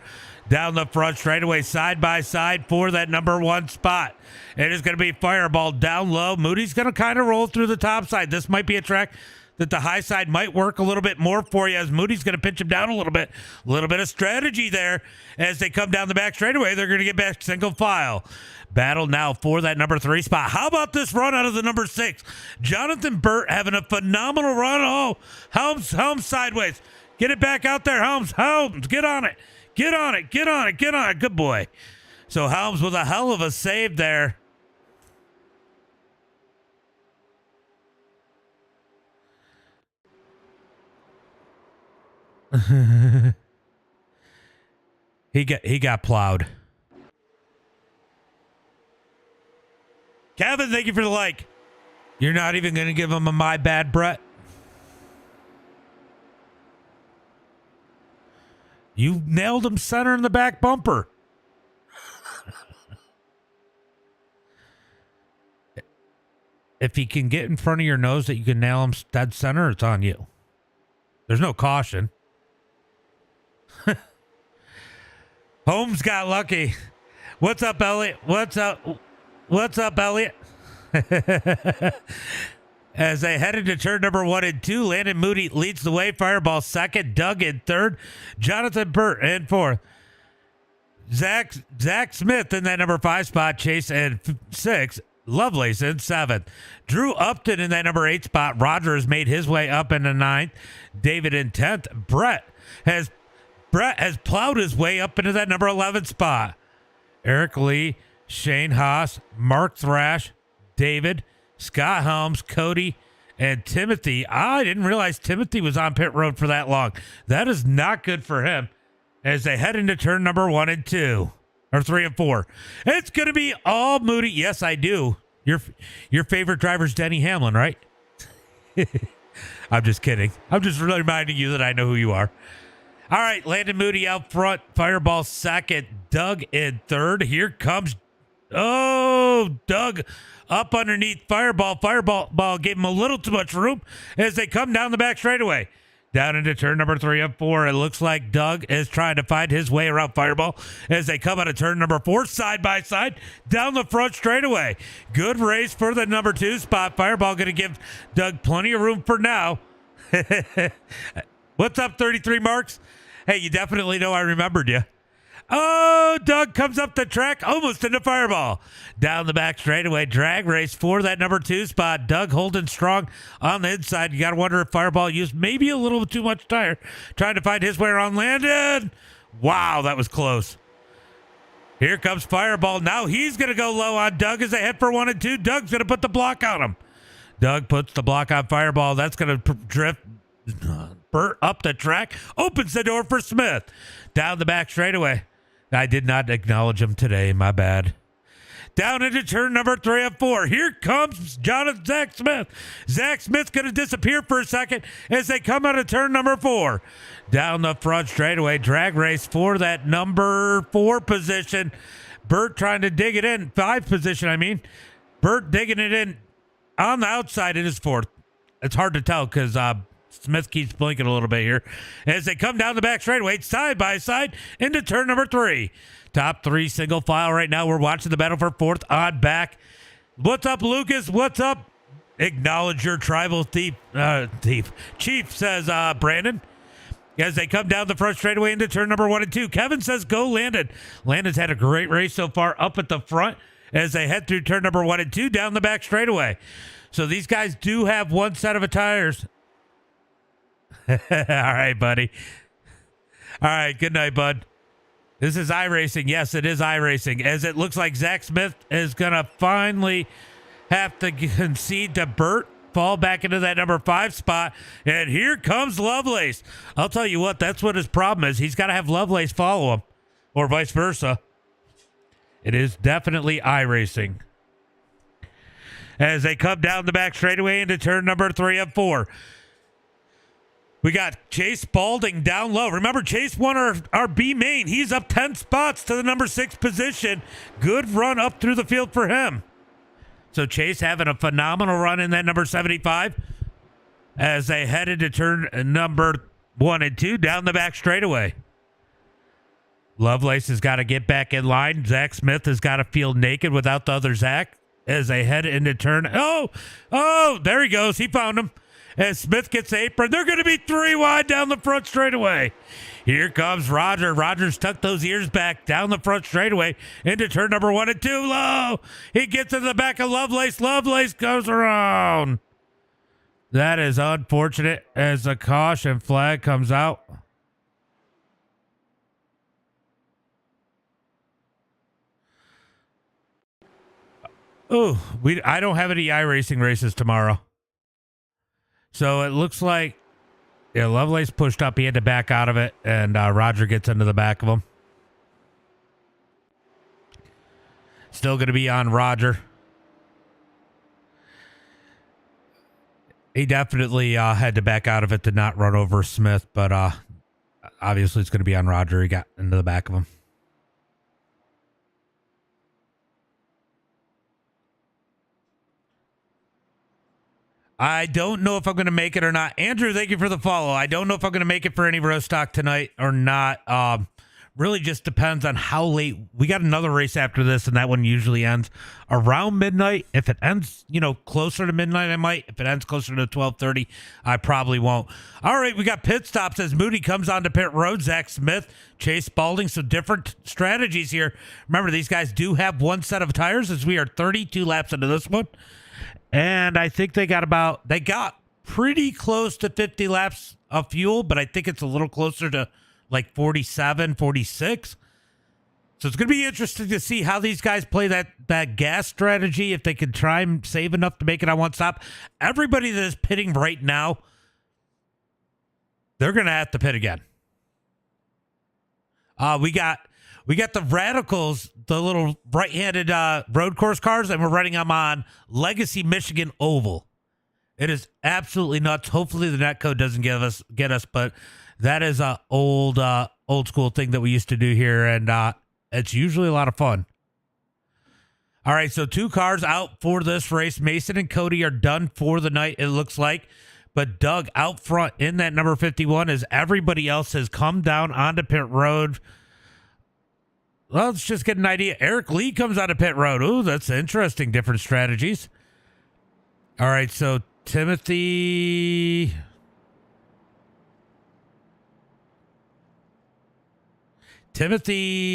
Down the front straightaway, side by side for that number 1 spot. It is going to be Fireball down low. Moody's going to kind of roll through the top side. This might be a track that the high side might work a little bit more for you as Moody's going to pinch him down a little bit. A little bit of strategy there as they come down the back straightaway. They're going to get back single file. Battle now for that number 3 spot. How about this run out of the number 6? Jonathan Burt having a phenomenal run. Oh, Helms sideways. Get it back out there, Helms. Get on it. Get on it. Good boy. So Helms with a hell of a save there. He got plowed. Kevin, thank you for the like. You're not even going to give him a my bad, Brett? You nailed him center in the back bumper. If he can get in front of your nose that you can nail him dead center, it's on you. There's no caution. Holmes got lucky. What's up, Elliot? What's up, Elliot? As they head into turn number 1 and 2, Landon Moody leads the way. Fireball second. Doug in third. Jonathan Burt in fourth. Zach Smith in that number 5 spot. Chase in 6. Lovelace in 7th. Drew Upton in that number 8 spot. Roger has made his way up into 9th. David in 10th. Brett has plowed his way up into that number 11 spot. Eric Lee, Shane Haas, Mark Thrash, David, Scott Helms, Cody, and Timothy. I didn't realize Timothy was on pit road for that long. That is not good for him as they head into turn number 1 and 2. Or 3 and 4. It's going to be all Moody. Yes, I do. Your favorite driver's Denny Hamlin, right? I'm just kidding. I'm just really reminding you that I know who you are. All right, Landon Moody out front. Fireball second. Doug in third. Here comes... Oh, Doug up underneath Fireball. Fireball gave him a little too much room as they come down the back straightaway. Down into turn number 3 and 4. It looks like Doug is trying to find his way around Fireball as they come out of turn number 4, side by side, down the front straightaway. Good race for the number 2 spot. Fireball going to give Doug plenty of room for now. What's up, 33 Marks? Hey, you definitely know I remembered you. Oh, Doug comes up the track, almost into Fireball. Down the back straightaway, drag race for that number 2 spot. Doug holding strong on the inside. You got to wonder if Fireball used maybe a little too much tire, trying to find his way around Landon. Wow, that was close. Here comes Fireball. Now he's going to go low on Doug as they head for 1 and 2. Doug's going to put the block on him. Doug puts the block on Fireball. That's going to drift Burt up the track. Opens the door for Smith. Down the back straightaway. I did not acknowledge him today. My bad. Down into turn number 3 and 4. Here comes Zach Smith. Zach Smith's going to disappear for a second as they come out of turn number 4. Down the front straightaway. Drag race for that number 4 position. Burt trying to dig it in. 5 position, I mean. Burt digging it in on the outside in his 4th. It's hard to tell because Smith keeps blinking a little bit here as they come down the back straightaway, side by side into turn number 3. Top 3 single file right now. We're watching the battle for 4th on back. What's up, Lucas? What's up? Acknowledge your tribal thief. Chief, says Brandon. As they come down the front straightaway into turn number 1 and 2. Kevin says go Landon. Landon's had a great race so far up at the front as they head through turn number 1 and 2 down the back straightaway. So these guys do have one set of tires. All right, buddy. All right, good night, bud. This is iRacing. Yes, it is iRacing, as it looks like Zach Smith is going to finally have to concede to Burt, fall back into that number 5 spot, and here comes Lovelace. I'll tell you what, that's what his problem is. He's got to have Lovelace follow him, or vice versa. It is definitely iRacing. As they come down the back straightaway into turn number 3 of 4. We got Chase Spalding down low. Remember, Chase won our B main. He's up 10 spots to the number 6 position. Good run up through the field for him. So Chase having a phenomenal run in that number 75 as they head into turn number 1 and 2 down the back straightaway. Lovelace has got to get back in line. Zach Smith has got to feel naked without the other Zach as they head into turn. Oh, there he goes. He found him. As Smith gets the apron, they're going to be 3 wide down the front straightaway. Here comes Roger. Rogers tucked those ears back down the front straightaway into turn number 1 and 2. Low. He gets into the back of Lovelace. Lovelace goes around. That is unfortunate as the caution flag comes out. Oh, I don't have any iRacing races tomorrow. So it looks like, yeah, Lovelace pushed up. He had to back out of it, and Roger gets into the back of him. Still going to be on Roger. He definitely had to back out of it to not run over Smith, but obviously it's going to be on Roger. He got into the back of him. I don't know if I'm going to make it or not. Andrew, thank you for the follow. I don't know if I'm going to make it for any road stock tonight or not. Really just depends on how late. We got another race after this, and that one usually ends around midnight. If it ends, closer to midnight, I might. If it ends closer to 12:30, I probably won't. All right, we got pit stops as Moody comes onto pit road. Zach Smith, Chase Spalding, so different strategies here. Remember, these guys do have one set of tires as we are 32 laps into this one. And I think they got pretty close to 50 laps of fuel, but I think it's a little closer to like 47, 46. So it's going to be interesting to see how these guys play that gas strategy, if they can try and save enough to make it on one stop. Everybody that is pitting right now, they're going to have to pit again. We got the Radicals, the little right-handed road course cars, and we're running them on Legacy Michigan Oval. It is absolutely nuts. Hopefully the netcode doesn't get us, but that is a old school thing that we used to do here, and it's usually a lot of fun. All right, so 2 cars out for this race. Mason and Cody are done for the night, it looks like. But Doug out front in that number 51 as everybody else has come down onto pit road. Well, let's just get an idea. Eric Lee comes out of pit road. Ooh, that's interesting. Different strategies. All right, so Timothy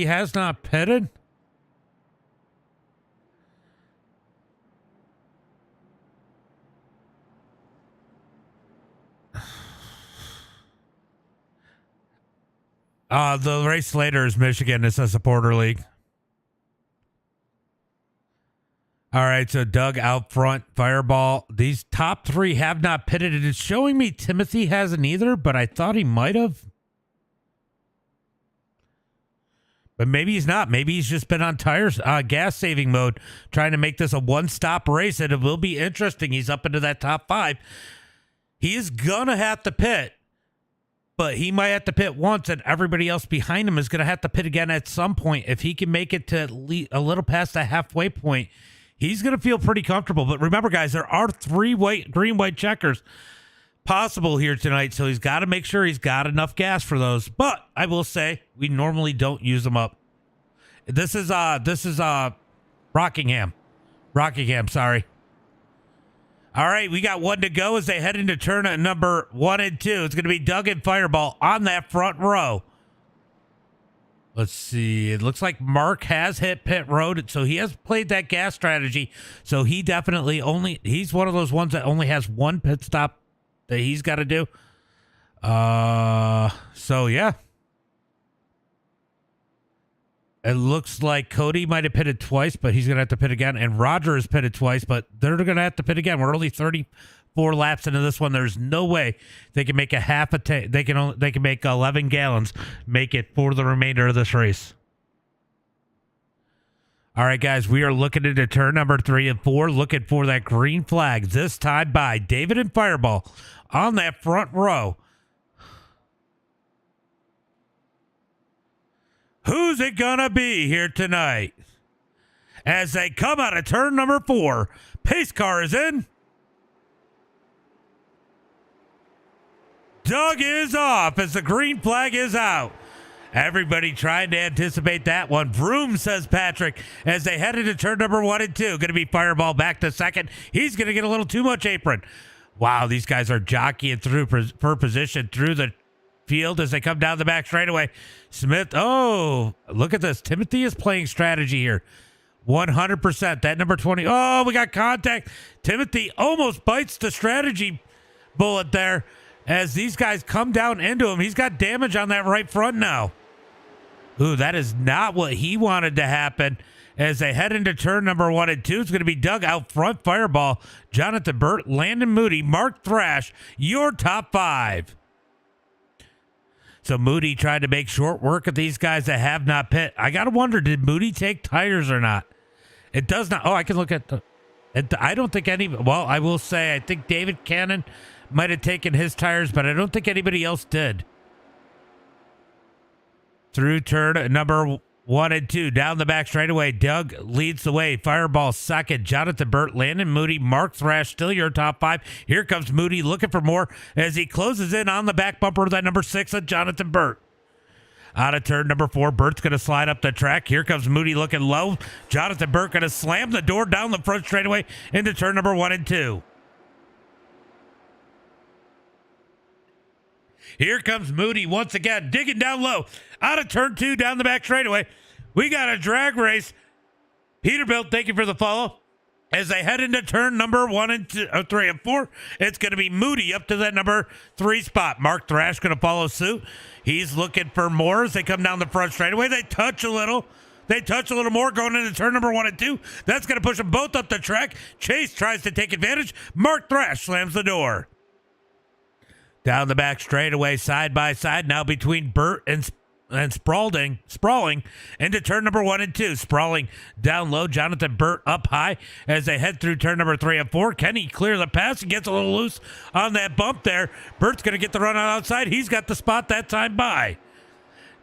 has not pitted. The race later is Michigan. It's a supporter league. All right, so Doug out front, Fireball. These top 3 have not pitted. It is showing me Timothy hasn't either, but I thought he might have. But maybe he's not. Maybe he's just been on gas saving mode, trying to make this a one-stop race, and it will be interesting. He's up into that top 5. He is going to have to pit. But he might have to pit once, and everybody else behind him is going to have to pit again at some point. If he can make it to a little past the halfway point, he's going to feel pretty comfortable. But remember, guys, there are 3 green-white checkers possible here tonight, so he's got to make sure he's got enough gas for those. But I will say, we normally don't use them up. This is Rockingham. Sorry. All right, we got 1 to go as they head into turn number 1 and 2. It's going to be Doug and Fireball on that front row. Let's see. It looks like Mark has hit pit road, so he has played that gas strategy. So he definitely he's one of those ones that only has one pit stop that he's got to do. So yeah. It looks like Cody might have pitted twice, but he's going to have to pit again. And Roger has pitted twice, but they're going to have to pit again. We're only 34 laps into this one. There's no way they can make a half a tank. They can make 11 gallons, make it for the remainder of this race. All right, guys, we are looking into turn number 3 and 4, looking for that green flag. This time by David and Fireball on that front row. Who's it gonna be here tonight? As they come out of turn number 4, pace car is in. Doug is off as the green flag is out. Everybody trying to anticipate that one. Vroom, says Patrick, as they head into turn number 1 and 2. Going to be Fireball back to second. He's going to get a little too much apron. Wow, these guys are jockeying through for position through the field as they come down the back straightaway. Smith, oh, look at this. Timothy is playing strategy here. 100%. That number 20. Oh, we got contact. Timothy almost bites the strategy bullet there as these guys come down into him. He's got damage on that right front now. Ooh, that is not what he wanted to happen. As they head into turn number 1 and 2, it's going to be Doug out front, Fireball, Jonathan Burt, Landon Moody, Mark Thrash, your top 5. So Moody tried to make short work of these guys that have not pit. I got to wonder, did Moody take tires or not? It does not. Oh, I can look at the. I don't think any. Well, I will say, I think David Cannon might have taken his tires, but I don't think anybody else did. Through turn number 1 and 2, down the back straightaway, Doug leads the way. Fireball second, Jonathan Burt, Landon Moody, Mark Thrash, still your top 5. Here comes Moody looking for more as he closes in on the back bumper of that number 6 of Jonathan Burt. Out of turn number 4, Burt's going to slide up the track. Here comes Moody looking low. Jonathan Burt going to slam the door down the front straightaway into turn number 1 and 2. Here comes Moody once again, digging down low. Out of turn 2, down the back straightaway. We got a drag race. Peterbilt, thank you for the follow. As they head into turn number 1 and 2, 3 and 4, it's going to be Moody up to that number 3 spot. Mark Thrash going to follow suit. He's looking for more as they come down the front straightaway. They touch a little. They touch a little more going into turn number 1 and 2. That's going to push them both up the track. Chase tries to take advantage. Mark Thrash slams the door. Down the back straightaway, side by side, now between Burt and Sprawling into turn number 1 and 2. Sprawling down low, Jonathan Burt up high as they head through turn number 3 and 4. Kenny clear the pass and gets a little loose on that bump there. Burt's going to get the run on outside. He's got the spot that time by.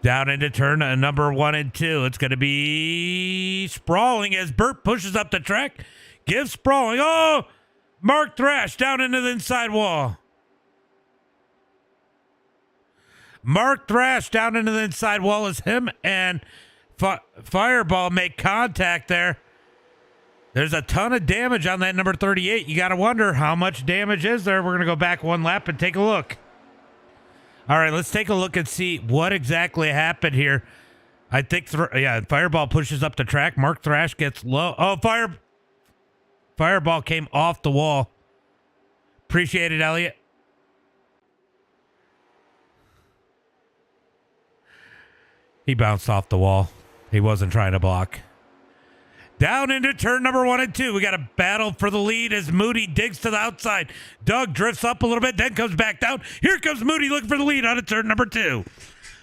Down into turn number 1 and 2. It's going to be Sprawling as Burt pushes up the track. Gives Sprawling. Oh, Mark Thrash down into the inside wall. Mark Thrash down into the inside wall as him and Fireball make contact there. There's a ton of damage on that number 38. You got to wonder how much damage is there. We're going to go back one lap and take a look. All right, let's take a look and see what exactly happened here. I think, Fireball pushes up the track. Mark Thrash gets low. Oh, Fireball came off the wall. Appreciate it, Elliot. He bounced off the wall. He wasn't trying to block. Down into turn number 1 and 2. We got a battle for the lead as Moody digs to the outside. Doug drifts up a little bit, then comes back down. Here comes Moody looking for the lead out of turn number 2.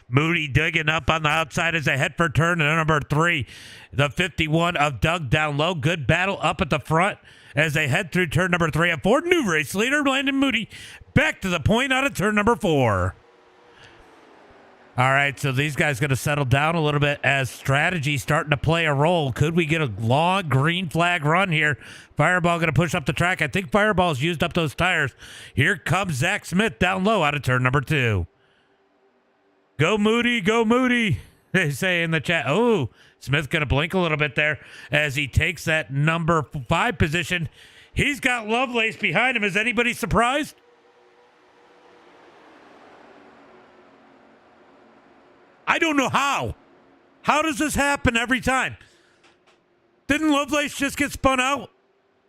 Moody digging up on the outside as they head for turn number 3. The 51 of Doug down low. Good battle up at the front as they head through turn number 3 and 4. New race leader, Landon Moody, back to the point out of turn number 4. All right, so these guys going to settle down a little bit as strategy starting to play a role. Could we get a long green flag run here? Fireball going to push up the track. I think Fireball's used up those tires. Here comes Zach Smith down low out of turn number 2. Go Moody, they say in the chat. Oh, Smith going to blink a little bit there as he takes that number 5 position. He's got Lovelace behind him. Is anybody surprised? I don't know how. How does this happen every time? Didn't Lovelace just get spun out?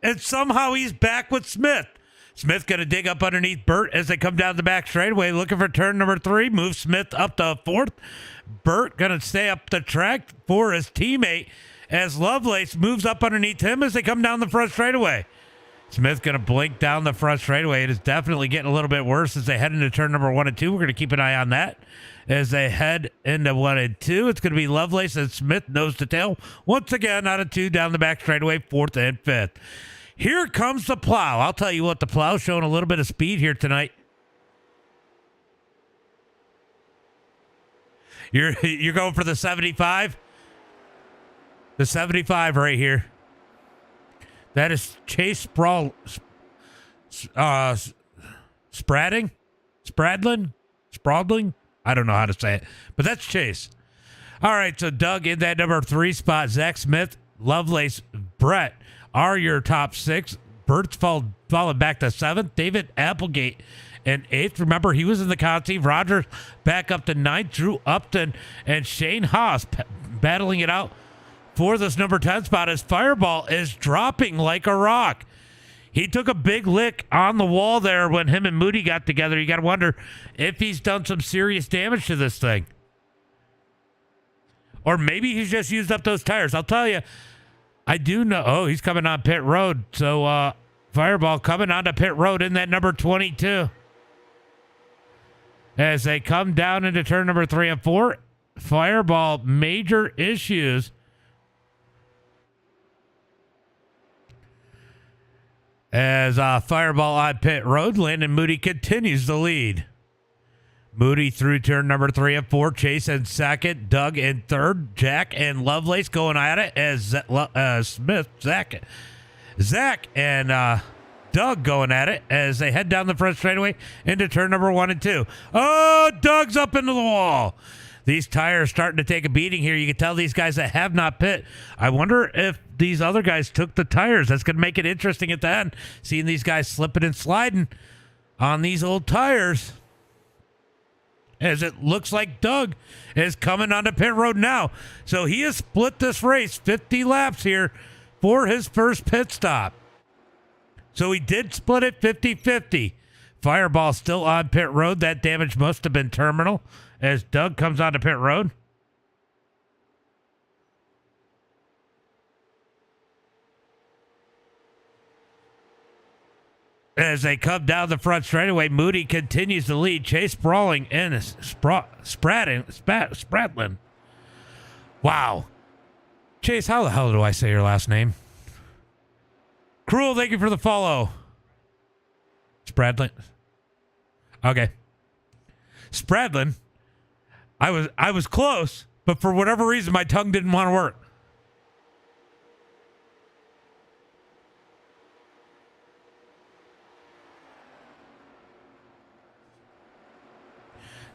And somehow he's back with Smith. Smith going to dig up underneath Burt as they come down the back straightaway, looking for turn number 3. Move Smith up to 4th. Burt going to stay up the track for his teammate as Lovelace moves up underneath him as they come down the front straightaway. Smith going to blink down the front straightaway. It is definitely getting a little bit worse as they head into turn number 1 and 2. We're going to keep an eye on that. As they head into 1 and 2, it's going to be Lovelace and Smith nose to tail. Once again, out of 2 down the back straightaway, 4th and 5th. Here comes the plow. I'll tell you what, the plow's showing a little bit of speed here tonight. You're going for the 75? The 75 right here. That is Chase Spradling? I don't know how to say it, but that's Chase. All right, so Doug in that number 3 spot. Zach Smith, Lovelace, Brett are your top 6. Burt's fallen back to 7th. David Applegate in 8th. Remember, he was in the Conti. Rogers back up to 9th. Drew Upton and Shane Haas battling it out for this number 10 spot as Fireball is dropping like a rock. He took a big lick on the wall there when him and Moody got together. You got to wonder if he's done some serious damage to this thing. Or maybe he's just used up those tires. I'll tell you, I do know. Oh, he's coming on pit road. So Fireball coming onto pit road in that number 22. As they come down into turn number 3 and 4, Fireball, major issues. As Fireball on pit road, Landon Moody continues the lead. Moody through turn number 3 and 4. Chase in 2nd. Doug in 3rd. Jack and Lovelace going at it as Smith, Zach and Doug going at it as they head down the front straightaway into turn number 1 and 2. Oh, Doug's up into the wall. These tires starting to take a beating here. You can tell these guys that have not pit. I wonder if these other guys took the tires. That's going to make it interesting at the end. Seeing these guys slipping and sliding on these old tires. As it looks like Doug is coming onto pit road now. So he has split this race 50 laps here for his first pit stop. So he did split it 50-50. Fireball still on pit road. That damage must have been terminal as Doug comes onto pit road. As they come down the front straightaway, Moody continues to lead. Chase Sprawling and Spradlin. Wow. Chase, how the hell do I say your last name? Cruel, thank you for the follow. Spradlin. Okay. Spradlin. I was close, but for whatever reason, my tongue didn't want to work.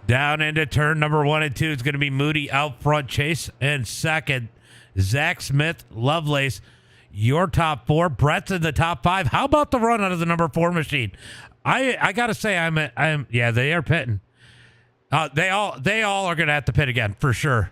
Down into turn number 1 and 2 is going to be Moody out front. Chase in 2nd. Zach Smith, Lovelace, your top 4. Brett's in the top 5. How about the run out of the number 4 machine? I got to say, yeah, they are pitting. They all are going to have to pit again for sure.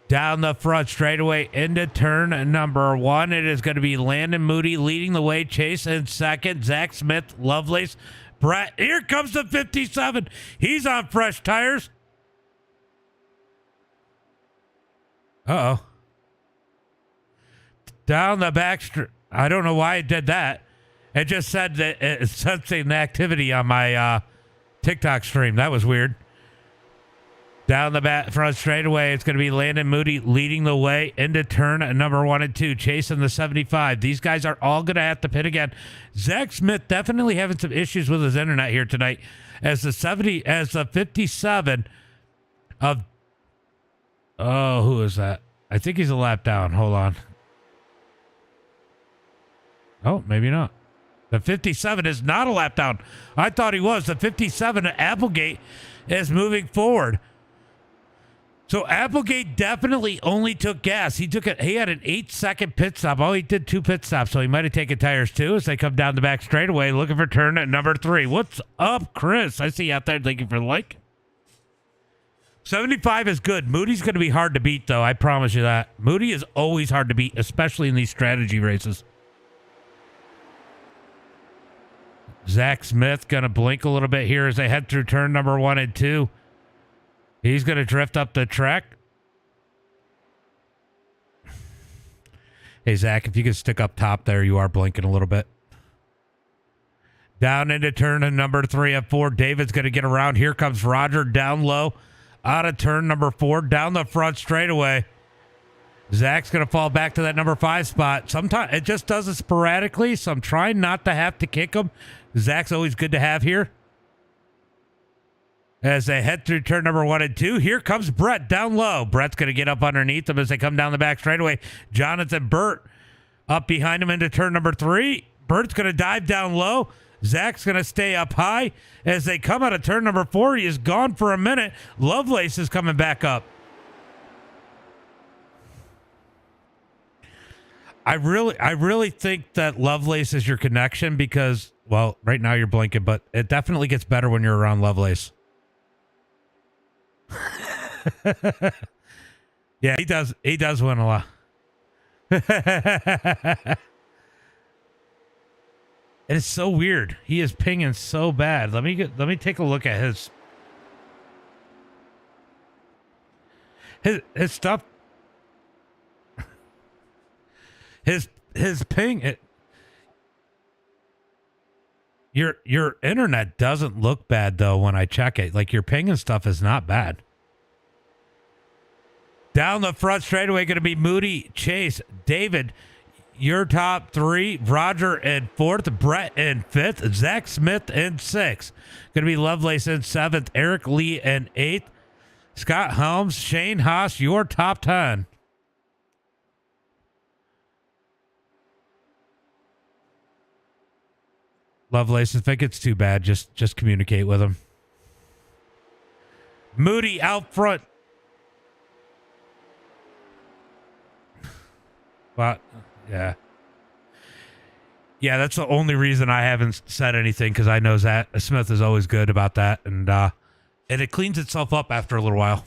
Down the front straightaway into turn number 1. It is going to be Landon Moody leading the way. Chase in 2nd. Zach Smith, Lovelace, Brett. Here comes the 57. He's on fresh tires. Uh-oh. Down the back I don't know why it did that. It just said that it's sensing the activity on my TikTok stream. That was weird. Down the front straightaway, it's going to be Landon Moody leading the way into turn number 1 and 2, chasing the 75. These guys are all going to have to pit again. Zach Smith definitely having some issues with his internet here tonight, as the 57 of who is that? I think he's a lap down. Hold on. Oh, maybe not. The 57 is not a lap down. I thought he was. The 57 at Applegate is moving forward. So Applegate definitely only took gas. He had an 8-second pit stop. Oh, he did 2 pit stops, so he might have taken tires too as they come down the back straightaway looking for turn at number 3. What's up, Chris? I see you out there. Thank you for the like. 75 is good. Moody's going to be hard to beat, though. I promise you that. Moody is always hard to beat, especially in these strategy races. Zach Smith going to blink a little bit here as they head through turn number 1 and 2. He's going to drift up the track. Hey, Zach, if you could stick up top there, you are blinking a little bit. Down into turn number 3 and 4. David's going to get around. Here comes Roger down low. Out of turn number 4. Down the front straightaway. Zach's going to fall back to that number 5 spot. Sometimes it just does it sporadically, so I'm trying not to have to kick him. Zach's always good to have here. As they head through turn number 1 and 2, here comes Brett down low. Brett's going to get up underneath them as they come down the back straightaway. Jonathan Burt up behind him into turn number 3. Burt's going to dive down low. Zach's going to stay up high. As they come out of turn number 4, he is gone for a minute. Lovelace is coming back up. I really think that Lovelace is your connection because, well, right now you're blinking, but it definitely gets better when you're around Lovelace. Yeah, he does win a lot. It is so weird. He is pinging so bad. Let me take a look at his stuff. His ping. Your internet doesn't look bad though when I check it. Like your ping and stuff is not bad. Down the front straightaway going to be Moody, Chase, David. Your top 3, Roger in 4th, Brett in 5th, Zach Smith in 6th. Going to be Lovelace in 7th, Eric Lee in 8th, Scott Helms, Shane Haas, your top 10. Lovelace, if it gets too bad, just communicate with him. Moody out front. Well, yeah. Yeah, that's the only reason I haven't said anything, because I know that Smith is always good about that, and it cleans itself up after a little while.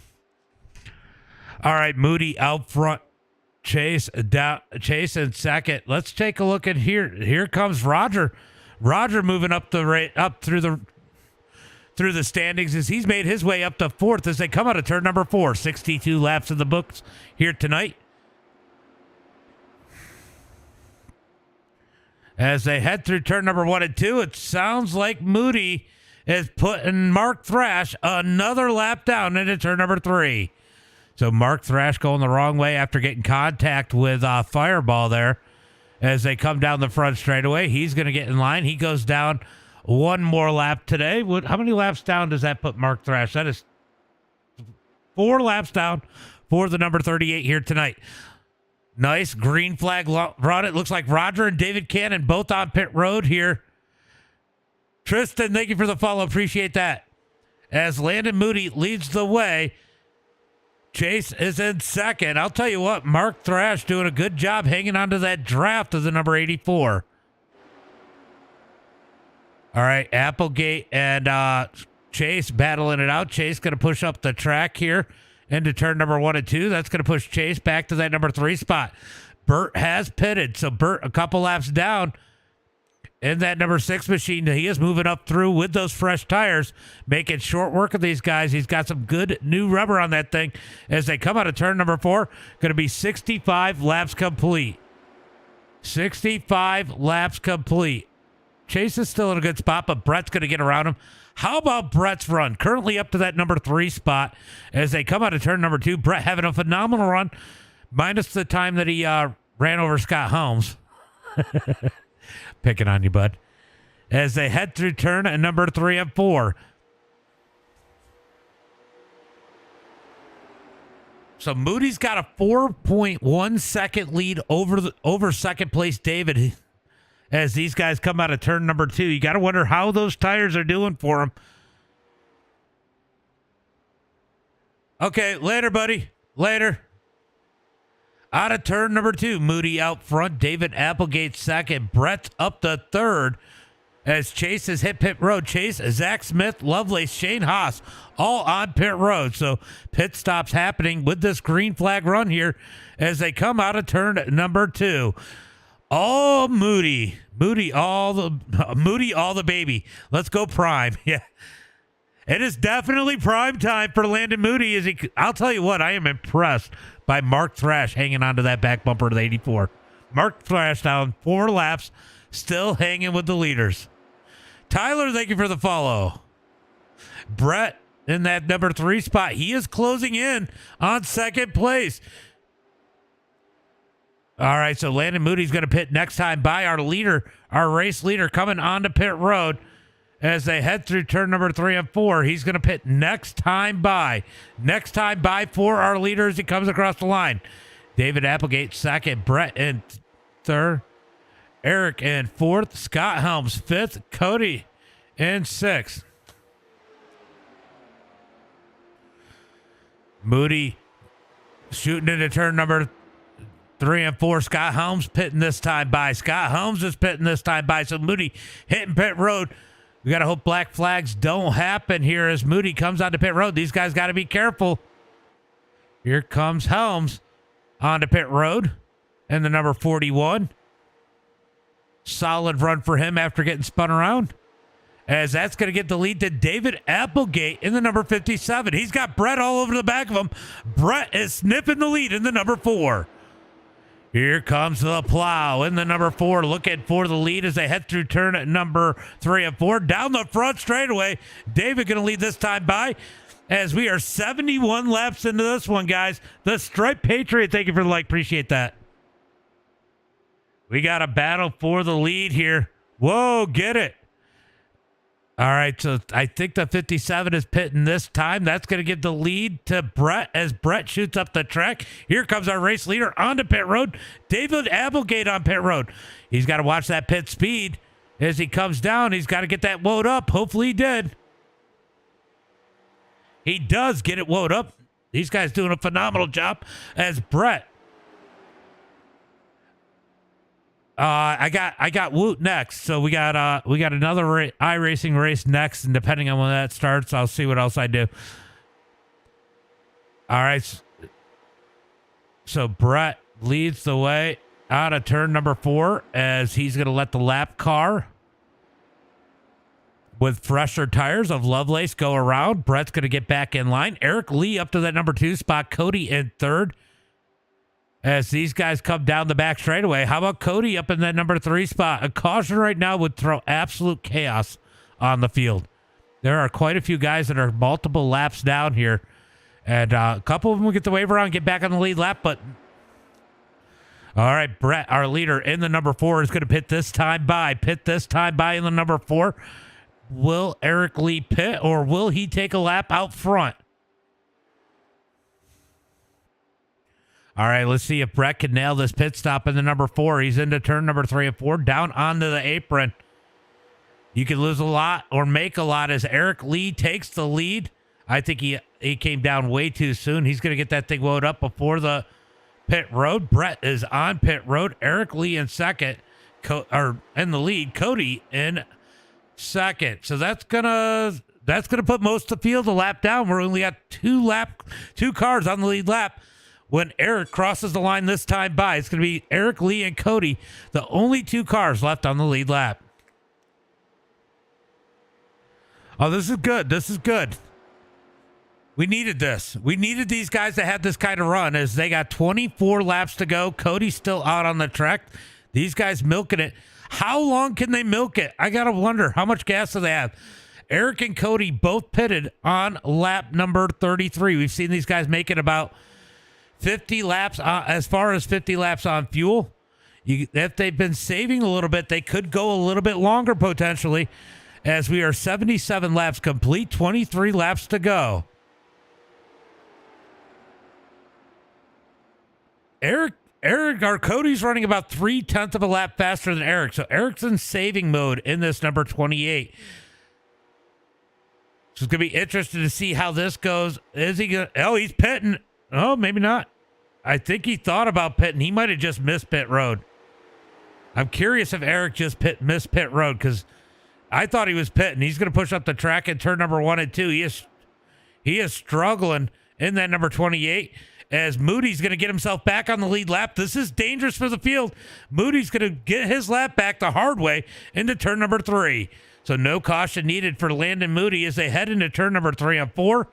All right, Moody out front. Chase in second. Let's take a look at here. Here comes Roger. Roger moving up through the standings as he's made his way up to 4th as they come out of turn number 4. 62 laps in the books here tonight. As they head through turn number 1 and 2, it sounds like Moody is putting Mark Thrash another lap down into turn number 3. So Mark Thrash going the wrong way after getting contact with Fireball there. As they come down the front straightaway, he's going to get in line. He goes down one more lap today. How many laps down does that put Mark Thrash? That is 4 laps down for the number 38 here tonight. Nice green flag run. It looks like Roger and David Cannon both on pit road here. Tristan, thank you for the follow. Appreciate that. As Landon Moody leads the way, Chase is in second. I'll tell you what, Mark Thrash doing a good job hanging on to that draft of the number 84. All right, Applegate and Chase battling it out. Chase going to push up the track here into turn number 1 and 2. That's going to push Chase back to that number 3 spot. Burt has pitted, so Burt a couple laps down in that number 6 machine. He is moving up through with those fresh tires, making short work of these guys. He's got some good new rubber on that thing as they come out of turn number 4. Going to be 65 laps complete. 65 laps complete. Chase is still in a good spot, but Brett's going to get around him. How about Brett's run? Currently up to that number 3 spot as they come out of turn number 2. Brett having a phenomenal run, minus the time that he ran over Scott Holmes. Picking on you, bud. As they head through turn number 3 and 4. So Moody's got a 4.1 second lead over second place David. As these guys come out of turn number 2, you got to wonder how those tires are doing for him. Okay, later, buddy. Later. Out of turn number 2, Moody out front. David Applegate second. Brett's up to 3rd. as Chase has hit pit road. Chase, Zach Smith, Lovelace, Shane Haas, all on pit road. So pit stops happening with this green flag run here as they come out of turn number 2. Oh, Moody, all the baby. Let's go prime. Yeah. It is definitely prime time for Landon Moody. I'll tell you what, I am impressed by Mark Thrash hanging onto that back bumper of the 84. Mark Thrash down 4 laps, still hanging with the leaders. Tyler, thank you for the follow. Brett in that number 3 spot. He is closing in on second place. All right, so Landon Moody's going to pit next time by. Our race leader coming onto pit road as they head through turn number 3 and 4. He's going to pit next time by. Next time by for our leader as he comes across the line. David Applegate second, Brett in third, Eric in fourth, Scott Helms fifth, Cody in sixth. Moody shooting into turn number 3 and 4. Scott Helms pitting this time by. Scott Helms is pitting this time by. So Moody hitting pit road. We got to hope black flags don't happen here as Moody comes onto pit road. These guys got to be careful. Here comes Helms onto pit road and the number 41. Solid run for him after getting spun around, as that's going to get the lead to David Applegate in the number 57. He's got Brett all over the back of him. Brett is sniffing the lead in the number 4. Here comes the plow in the number 4, looking for the lead as they head through turn at number 3 and 4. Down the front straightaway, David going to lead this time by as we are 71 laps into this one, guys. The Stripe Patriot, thank you for the like. Appreciate that. We got a battle for the lead here. Whoa, get it. All right, so I think the 57 is pitting this time. That's going to give the lead to Brett as Brett shoots up the track. Here comes our race leader onto pit road. David Applegate on pit road. He's got to watch that pit speed as he comes down. He's got to get that woed up. Hopefully he did. He does get it woed up. These guys doing a phenomenal job as Brett. I got Woot next, so we got another iRacing race next, and depending on when that starts, I'll see what else I do. All right, so Brett leads the way out of turn number 4 as he's going to let the lap car with fresher tires of Lovelace go around. Brett's going to get back in line. Eric Lee up to that number 2 spot. Cody in third. As these guys come down the back straightaway. How about Cody up in that number 3 spot? A caution right now would throw absolute chaos on the field. There are quite a few guys that are multiple laps down here. And a couple of them will get the wave around and get back on the lead lap. But all right, Brett, our leader in the number 4, is going to pit this time by. Pit this time by in the number 4. Will Eric Lee pit, or will he take a lap out front? All right, let's see if Brett can nail this pit stop in the number 4. He's into turn number 3 and 4, down onto the apron. You can lose a lot or make a lot as Eric Lee takes the lead. I think he came down way too soon. He's going to get that thing woed up before the pit road. Brett is on pit road. Eric Lee in second, in the lead. Cody in second. So that's gonna put most of the field a lap down. We're only got two cars on the lead lap. When Eric crosses the line this time by, it's going to be Eric Lee and Cody, the only 2 cars left on the lead lap. Oh, this is good. This is good. We needed this. We needed these guys to have this kind of run as they got 24 laps to go. Cody's still out on the track. These guys milking it. How long can they milk it? I got to wonder, how much gas do they have? Eric and Cody both pitted on lap number 33. We've seen these guys make it about 50 laps, as far as 50 laps on fuel. If they've been saving a little bit, they could go a little bit longer potentially, as we are 77 laps complete, 23 laps to go. Eric or Cody's running about 0.3 of a lap faster than Eric, so Eric's in saving mode in this number 28. So it's going to be interesting to see how this goes. Is he going to... Oh, he's pitting. Oh, maybe not. I think he thought about pitting. He might have just missed pit road. I'm curious if Eric just missed pit road, because I thought he was pitting. He's going to push up the track in turn number 1 and 2. He is struggling in that number 28 as Moody's going to get himself back on the lead lap. This is dangerous for the field. Moody's going to get his lap back the hard way into turn number 3. So no caution needed for Landon Moody as they head into turn number 3 and 4.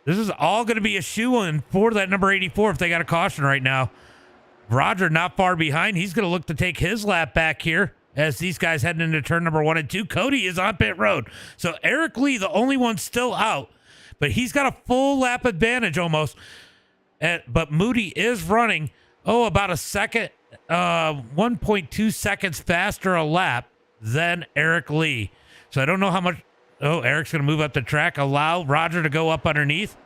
This is all going to be a shoe-in for that number 84 if they got a caution right now. Roger not far behind. He's going to look to take his lap back here as these guys head into turn number 1 and 2. Cody is on pit road. So Eric Lee, the only one still out, but he's got a full lap advantage almost. But Moody is running, about a second, 1.2 seconds faster a lap than Eric Lee. So I don't know how much. Eric's going to move up the track, allow Roger to go up underneath.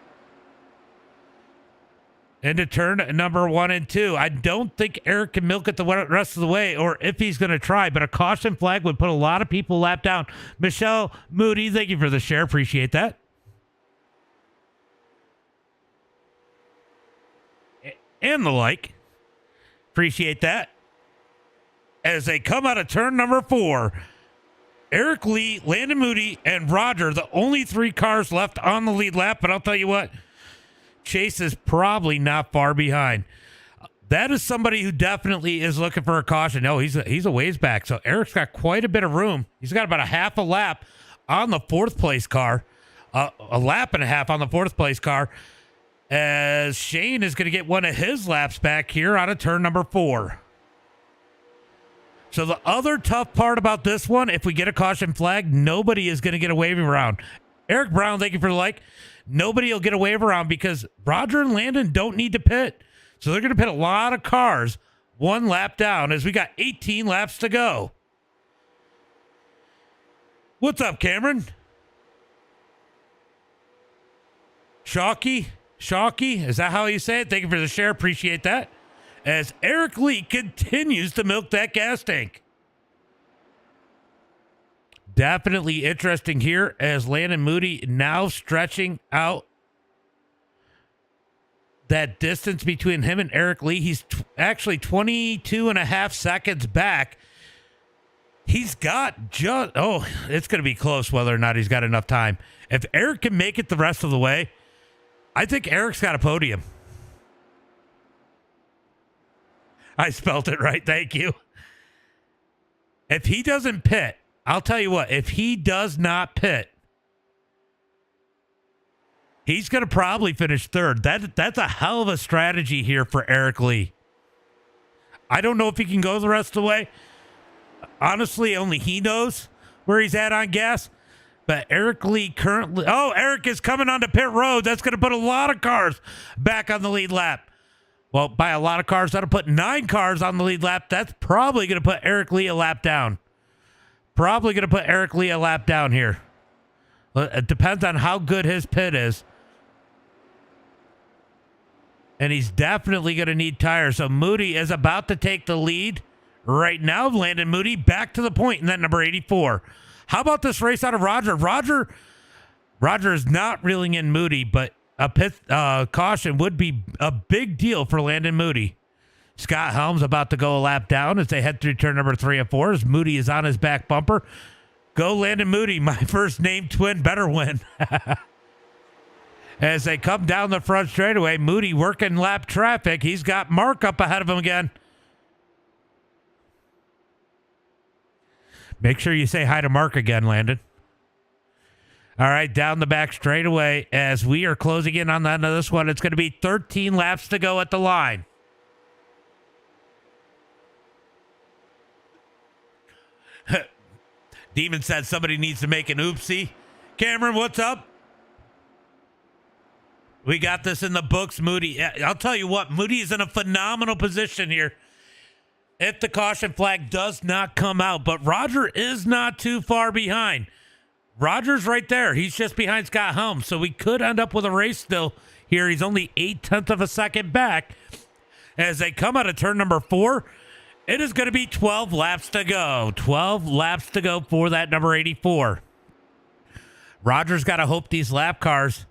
Into turn number 1 and 2. I don't think Eric can milk it the rest of the way, or if he's going to try, but a caution flag would put a lot of people lap down. Michelle Moody, thank you for the share. Appreciate that. And the like. Appreciate that. As they come out of turn number 4, Eric Lee, Landon Moody, and Roger, the only 3 cars left on the lead lap. But I'll tell you what, Chase is probably not far behind. That is somebody who definitely is looking for a caution. No, he's a ways back. So Eric's got quite a bit of room. He's got about a half a lap on the 4th place car. A lap and a half on the 4th place car. As Shane is going to get one of his laps back here out of turn number 4. So the other tough part about this one, if we get a caution flag, nobody is going to get a waving around. Eric Brown, thank you for the like. Nobody will get a wave around because Roger and Landon don't need to pit. So they're going to pit a lot of cars 1 lap down as we got 18 laps to go. What's up, Cameron? Shocky, is that how you say it? Thank you for the share. Appreciate that. As Eric Lee continues to milk that gas tank. Definitely interesting here as Landon Moody now stretching out that distance between him and Eric Lee. He's actually 22 and a half seconds back. He's got it's going to be close whether or not he's got enough time. If Eric can make it the rest of the way, I think Eric's got a podium. I spelt it right. Thank you. If he doesn't pit, I'll tell you what, if he does not pit, he's going to probably finish 3rd. That's a hell of a strategy here for Eric Lee. I don't know if he can go the rest of the way. Honestly, only he knows where he's at on gas. But Eric Lee currently... Eric is coming onto pit road. That's going to put a lot of cars back on the lead lap. Well, by a lot of cars, that'll put 9 cars on the lead lap. That's probably going to put Eric Lee a lap down. Here. It depends on how good his pit is. And he's definitely going to need tires. So Moody is about to take the lead right now. Landon Moody back to the point in that number 84. How about this race out of Roger? Roger is not reeling in Moody, but a pit caution would be a big deal for Landon Moody. Scott Helms about to go a lap down as they head through turn number 3 and 4 as Moody is on his back bumper. Go Landon Moody, my first name twin better win. As they come down the front straightaway, Moody working lap traffic. He's got Mark up ahead of him again. Make sure you say hi to Mark again, Landon. All right, down the back straightaway as we are closing in on the end of this one. It's going to be 13 laps to go at the line. Demon said somebody needs to make an oopsie. Cameron, what's up? We got this in the books, Moody. I'll tell you what, Moody is in a phenomenal position here if the caution flag does not come out. But Roger is not too far behind. Roger's right there. He's just behind Scott Helms. So we could end up with a race still here. He's only 0.8 of a second back. As they come out of turn number 4, it is going to be 12 laps to go. 12 laps to go for that number 84. Roger's got to hope these lap cars...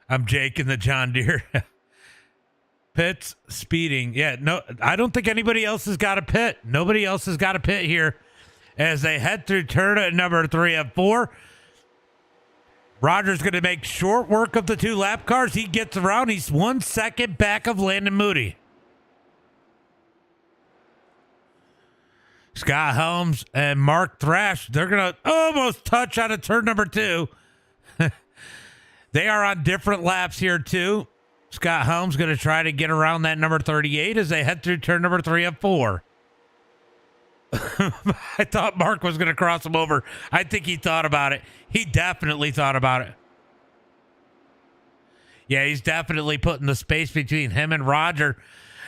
I'm Jake in the John Deere. Pits speeding. Yeah, no, I don't think anybody else has got a pit. Nobody else has got a pit here as they head through turn at number 3 and 4. Roger's going to make short work of the 2 lap cars. He gets around. He's 1 second back of Landon Moody. Scott Helms and Mark Thrash, they're going to almost touch out of turn number 2. They are on different laps here too. Scott Helms going to try to get around that number 38 as they head through turn number 3 and 4. I thought Mark was going to cross him over. I think he thought about it. He definitely thought about it. Yeah, he's definitely putting the space between him and Roger.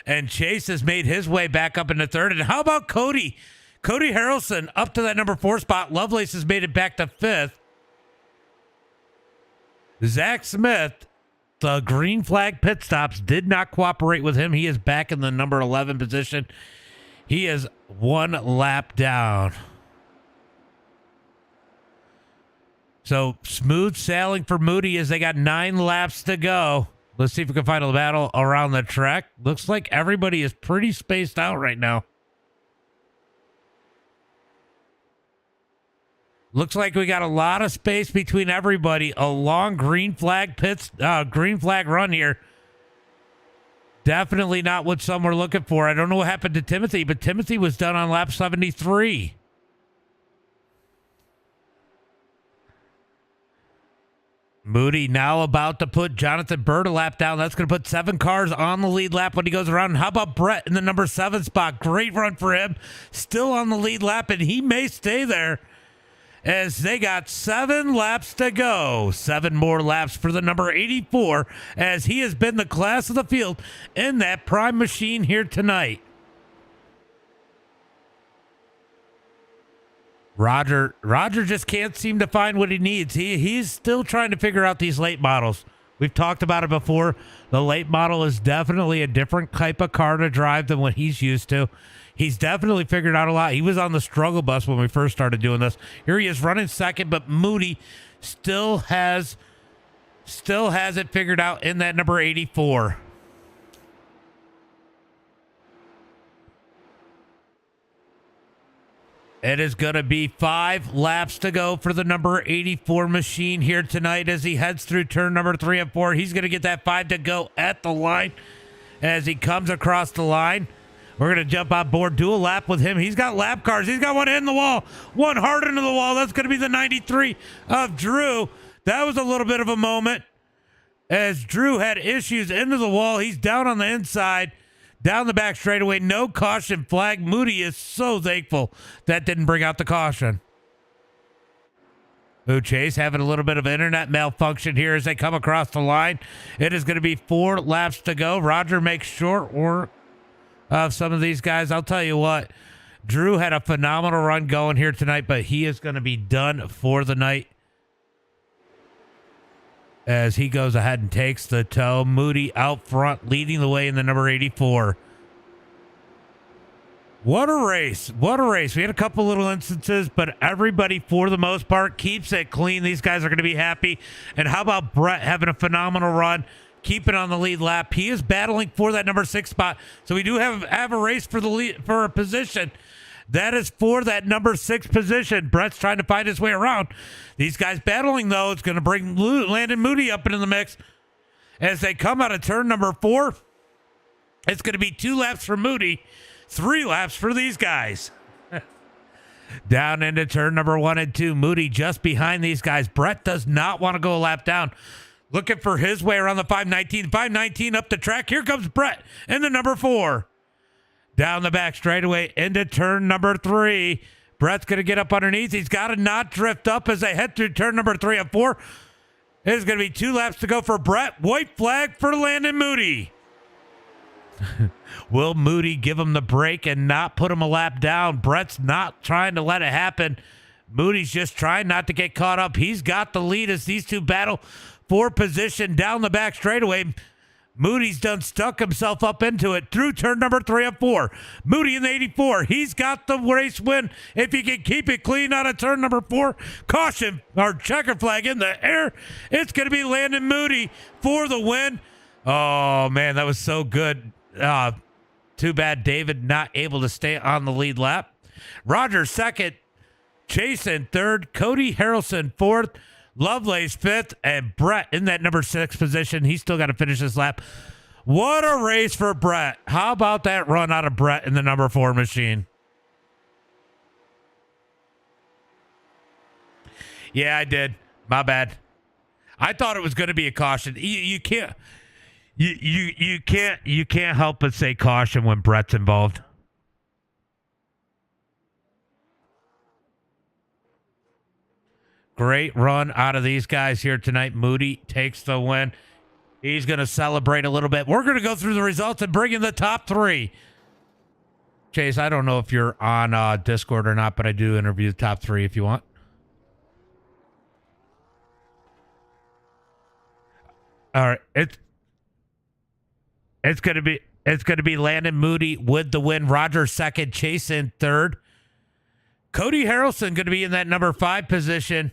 And Chase has made his way back up into 3rd. And how about Cody? Cody Harrelson up to that number 4 spot. Lovelace has made it back to 5th. Zach Smith, the green flag pit stops did not cooperate with him. He is back in the number 11 position. He is 1 lap down. So smooth sailing for Moody as they got 9 laps to go. Let's see if we can find a battle around the track. Looks like everybody is pretty spaced out right now. Looks like we got a lot of space between everybody. A long green flag run here. Definitely not what some were looking for. I don't know what happened to Timothy, but Timothy was done on lap 73. Moody now about to put Jonathan Bird a lap down. That's going to put 7 cars on the lead lap when he goes around. And how about Brett in the number 7 spot? Great run for him. Still on the lead lap, and he may stay there as they got 7 laps to go. 7 more laps for the number 84 as he has been the class of the field in that prime machine here tonight. Roger just can't seem to find what he needs. He's still trying to figure out these late models. We've talked about it before. The late model is definitely a different type of car to drive than what he's used to. He's definitely figured out a lot. He was on the struggle bus when we first started doing this. Here he is running second, but Moody still has it figured out in that number 84. It is going to be 5 laps to go for the number 84 machine here tonight as he heads through turn number 3 and 4. He's going to get that 5 to go at the line as he comes across the line. We're going to jump on board, do a lap with him. He's got lap cars. He's got one in the wall, one hard into the wall. That's going to be the 93 of Drew. That was a little bit of a moment as Drew had issues into the wall. He's down on the inside, down the back straightaway. No caution flag. Moody is so thankful that didn't bring out the caution. Ooh, Chase having a little bit of internet malfunction here as they come across the line. It is going to be 4 laps to go. Roger makes short work of some of these guys. I'll tell you what, Drew had a phenomenal run going here tonight, but he is going to be done for the night as he goes ahead and takes the tow. Moody out front, leading the way in the number 84. What a race. What a race. We had a couple little instances, but everybody, for the most part, keeps it clean. These guys are going to be happy. And how about Brett having a phenomenal run? Keeping on the lead lap. He is battling for that number 6 spot. So we do have a race for the lead, for a position. That is for that number 6 position. Brett's trying to find his way around. These guys battling, though, it's going to bring Landon Moody up into the mix. As they come out of turn number 4, it's going to be 2 laps for Moody, 3 laps for these guys. Down into turn number 1 and 2. Moody just behind these guys. Brett does not want to go a lap down. Looking for his way around the 519. 519 up the track. Here comes Brett in the number 4. Down the back straightaway into turn number 3. Brett's going to get up underneath. He's got to not drift up as they head through turn number 3 and 4. There's going to be 2 laps to go for Brett. White flag for Landon Moody. Will Moody give him the break and not put him a lap down? Brett's not trying to let it happen. Moody's just trying not to get caught up. He's got the lead as these two battle for position down the back straightaway. Moody's done stuck himself up into it through turn number 3 and 4. Moody in the 84. He's got the race win if he can keep it clean out of turn number 4. Caution or checker flag in the air. It's going to be Landon Moody for the win. Oh man, that was so good. Too bad David not able to stay on the lead lap. Roger second, Chase in third, Cody Harrelson fourth, Lovelace fifth, and Brett in that number 6 position. He's still got to finish this lap. What a race for Brett. How about that run out of Brett in the number 4 machine? Yeah, I did. My bad. I thought it was going to be a caution. You can't you can't help but say caution when Brett's involved. Great run out of these guys here tonight. Moody takes the win. He's going to celebrate a little bit. We're going to go through the results and bring in the top 3. Chase, I don't know if you're on Discord or not, but I do interview the top 3 if you want. All right, it's gonna be Landon Moody with the win. Roger second, Chase in third. Cody Harrelson going to be in that number 5 position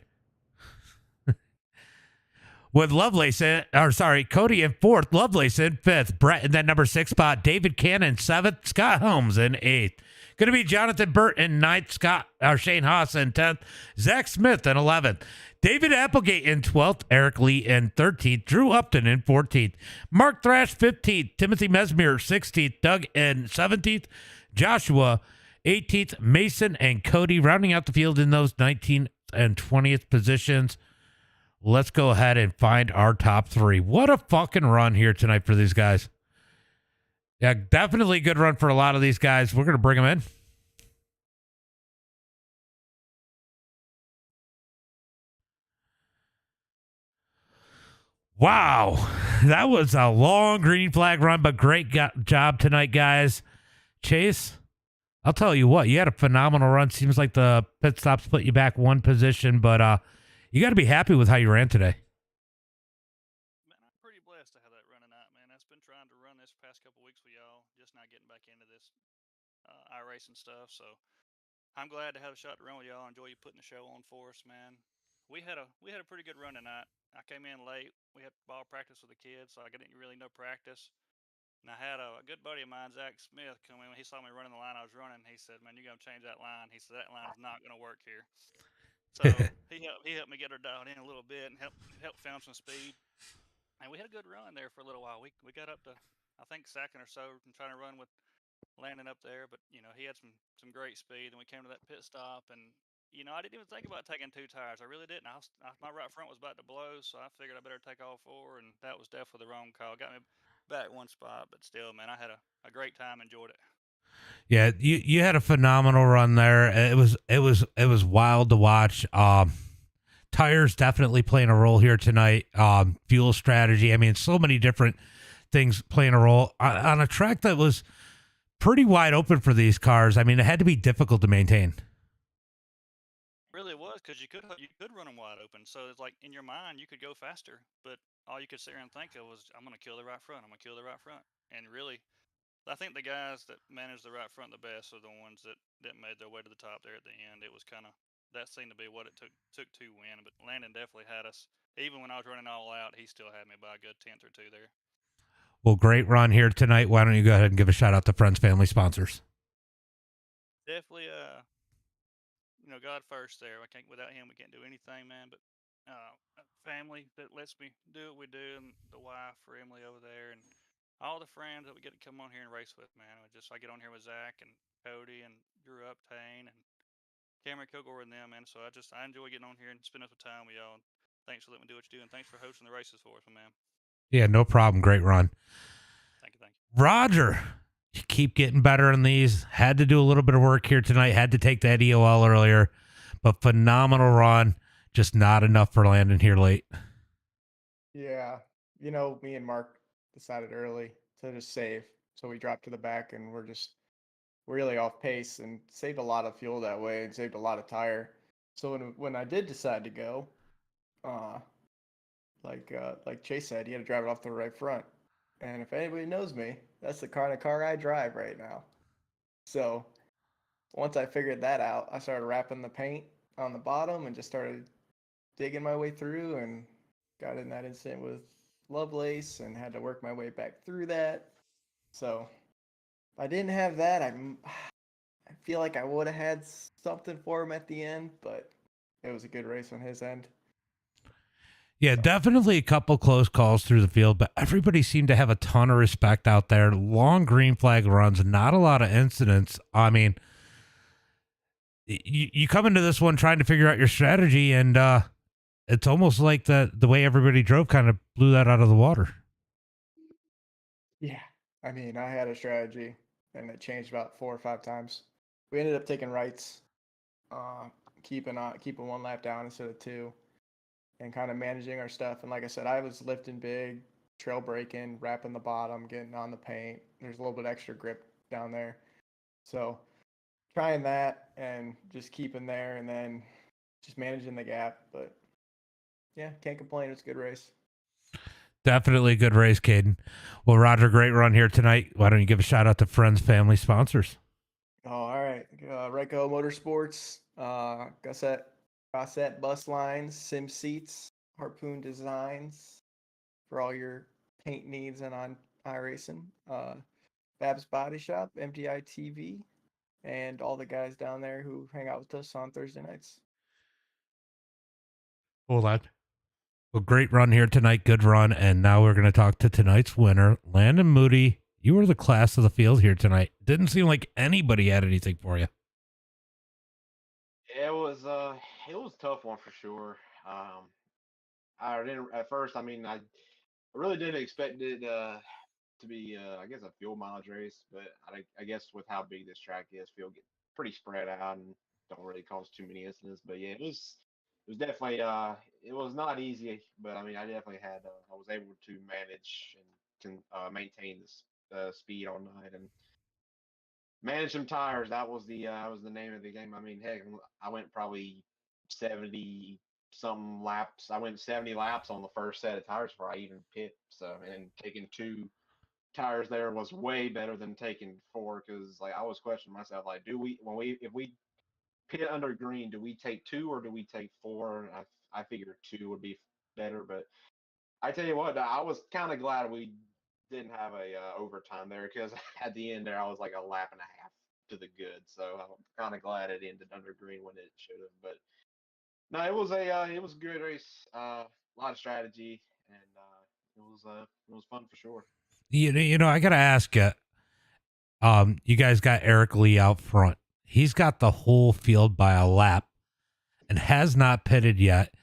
with Lovelace Cody in 4th, Lovelace in 5th, Brett in that number 6 spot, David Cannon 7th, Scott Holmes in 8th. Going to be Jonathan Burt in 9th, Shane Haas in 10th, Zach Smith in 11th, David Applegate in 12th, Eric Lee in 13th, Drew Upton in 14th, Mark Thrash 15th, Timothy Mesmer 16th, Doug in 17th, Joshua 18th, Mason and Cody rounding out the field in those 19th and 20th positions. Let's go ahead and find our top 3. What a fucking run here tonight for these guys. Yeah, definitely a good run for a lot of these guys. We're going to bring them in. Wow. That was a long green flag run, but great job tonight, guys. Chase, I'll tell you what, you had a phenomenal run. Seems like the pit stop split you back 1 position, but you got to be happy with how you ran today. Man, I'm pretty blessed to have that run tonight, man. I've been trying to run this past couple weeks with y'all, just not getting back into this iRacing stuff. So I'm glad to have a shot to run with y'all. Enjoy you putting the show on for us, man. We had a pretty good run tonight. I came in late. We had ball practice with the kids, so I didn't really no practice. And I had a good buddy of mine, Zach Smith, come in when he saw me running the line I was running. He said, "Man, you got to change that line." He said, "That line is not going to work here." So he helped me get her dialed in a little bit and help found some speed. And we had a good run there for a little while. We got up to, I think, second or so, and trying to run with Landon up there. But he had some great speed. And we came to that pit stop, and I didn't even think about taking 2 tires. I really didn't. My right front was about to blow, so I figured I better take all 4. And that was definitely the wrong call. Got me back 1 spot, but still, man, I had a great time. Enjoyed it. Yeah, you had a phenomenal run there. It was wild to watch. Tires definitely playing a role here tonight. Fuel strategy. I mean, so many different things playing a role on a track that was pretty wide open for these cars. I mean, it had to be difficult to maintain. Really was, because you could run them wide open. So it's like in your mind you could go faster, but all you could sit there and think of was, "I'm gonna kill the right front. I'm gonna kill the right front." And really, I think the guys that managed the right front the best are the ones that made their way to the top there at the end. It was kind of, that seemed to be what it took to win. But Landon definitely had us. Even when I was running all out, he still had me by a good 10th or 2 there. Well, great run here tonight. Why don't you go ahead and give a shout out to friends, family, sponsors? Definitely, God first there. Without him, we can't do anything, man. But family that lets me do what we do, and the wife for Emily over there, and all the friends that we get to come on here and race with, man. I get on here with Zach and Cody and Drew Uptane and Cameron Kilgore and them, man. So I enjoy getting on here and spending some time with y'all. And thanks for letting me do what you do, and thanks for hosting the races for us, man. Yeah, no problem. Great run. Thank you. Roger, you keep getting better in these. Had to do a little bit of work here tonight. Had to take that EOL earlier, but phenomenal run. Just not enough for Landon here late. Yeah, me and Mark decided early to just save, so we dropped to the back, and we're just really off pace and saved a lot of fuel that way and saved a lot of tire. So when I did decide to go, like Chase said, you had to drive it off the right front. And if anybody knows me, that's the kind of car I drive right now. So once I figured that out, I started wrapping the paint on the bottom and just started digging my way through and got in that incident with Lovelace and had to work my way back through that. So if I didn't have that, I feel like I would have had something for him at the end, but it was a good race on his end. Yeah, definitely a couple close calls through the field, but everybody seemed to have a ton of respect out there. Long green flag runs, not a lot of incidents. I mean, you come into this one trying to figure out your strategy, and it's almost like the way everybody drove kind of blew that out of the water. Yeah. I mean, I had a strategy, and it changed about 4 or 5 times. We ended up taking rights, keeping one lap down instead of 2, and kind of managing our stuff. And like I said, I was lifting big, trail braking, wrapping the bottom, getting on the paint. There's a little bit extra grip down there. So trying that and just keeping there and then just managing the gap. But yeah, can't complain. It's a good race. Definitely a good race, Caden. Well, Roger, great run here tonight. Why don't you give a shout out to friends, family, sponsors? Oh, all right. Reco Motorsports, Gossett Bus Lines, Sim Seats, Harpoon Designs for all your paint needs and on iRacing. Babs Body Shop, MDI TV, and all the guys down there who hang out with us on Thursday nights. Hold on. Well, great run here tonight. Good run. And now we're going to talk to tonight's winner, Landon Moody. You were the class of the field here tonight. Didn't seem like anybody had anything for you. It was a tough one for sure. I didn't at first. I mean, I really didn't expect it to be, I guess, a fuel mileage race, but I guess with how big this track is, fuel get pretty spread out and don't really cause too many incidents. But yeah, it was definitely it was not easy, but I mean, I definitely had I was able to manage and can maintain the speed all night and manage some tires. That was the name of the game. I mean, heck, I went probably 70 something laps. I went 70 laps on the first set of tires before I even pit. So, and taking 2 tires there was way better than taking 4 because like I was questioning myself, like, if we pit under green, do we take 2 or do we take 4? I figured 2 would be better, but I tell you what, I was kind of glad we didn't have a overtime there because at the end there I was like a lap and a half to the good. So I'm kind of glad it ended under green when it should have. But no, it was a good race. A lot of strategy, and it was fun for sure. You know, I got to ask you, you guys got Eric Lee out front. He's got the whole field by a lap and has not pitted yet.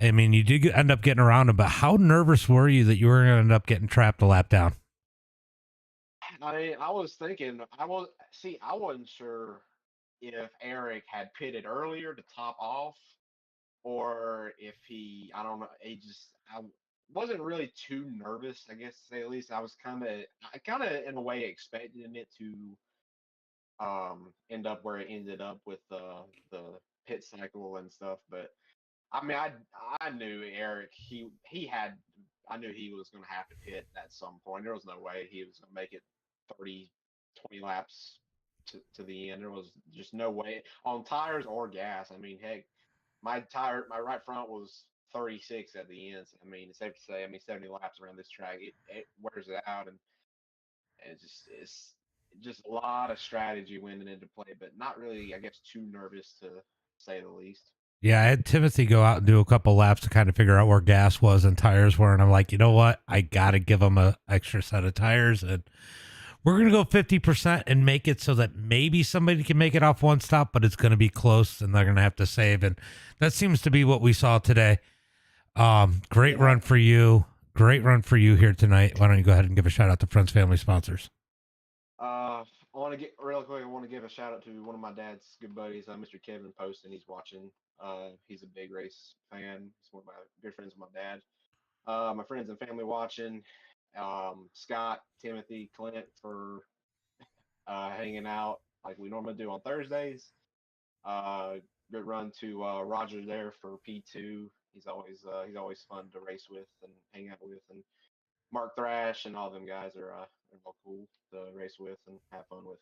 I mean, you did end up getting around him, but how nervous were you that you were going to end up getting trapped a lap down? I mean, I was thinking, I wasn't sure if Eric had pitted earlier to top off, or if I don't know, I wasn't really too nervous, I guess to say at least. I kind of in a way expecting it to end up where it ended up with the pit cycle and stuff, but I mean, I knew Eric. I knew he was going to have to pit at some point. There was no way he was going to make it 30, 20 laps to the end. There was just no way on tires or gas. I mean, heck, my right front was 36 at the end. So, I mean, it's safe to say, I mean, 70 laps around this track, it wears it out, and it's just a lot of strategy went into play, but not really, I guess, too nervous to say the least. Yeah, I had Timothy go out and do a couple laps to kind of figure out where gas was and tires were. And I'm like, you know what? I got to give them an extra set of tires. And we're going to go 50% and make it so that maybe somebody can make it off one stop, but it's going to be close and they're going to have to save. And that seems to be what we saw today. Great run for you. Great run for you here tonight. Why don't you go ahead and give a shout out to friends, family, sponsors? I want to get real quick. I want to give a shout out to one of my dad's good buddies, Mr. Kevin Poston. He's watching. He's a big race fan. He's one of my good friends with my dad. My friends and family watching. Scott, Timothy, Clint for hanging out like we normally do on Thursdays. Good run to Roger there for P2. He's always fun to race with and hang out with, and Mark Thrash and all them guys are all cool to race with and have fun with.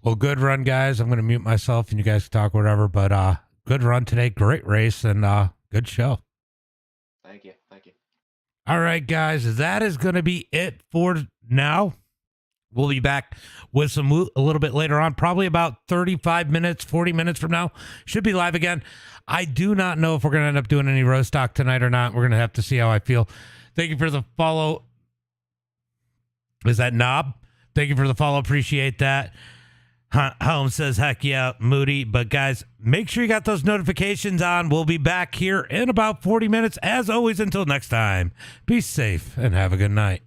Well, good run, guys. I'm going to mute myself and you guys can talk whatever, but good run today. Great race and good show. Thank you. Thank you. All right, guys, that is going to be it for now. We'll be back with a little bit later on, probably about 35 minutes, 40 minutes from now. Should be live again. I do not know if we're going to end up doing any road stock tonight or not. We're going to have to see how I feel. Thank you for the follow. Is that Knob? Thank you for the follow. Appreciate that. Home says, heck yeah, Moody. But guys, make sure you got those notifications on. We'll be back here in about 40 minutes. As always, until next time, be safe and have a good night.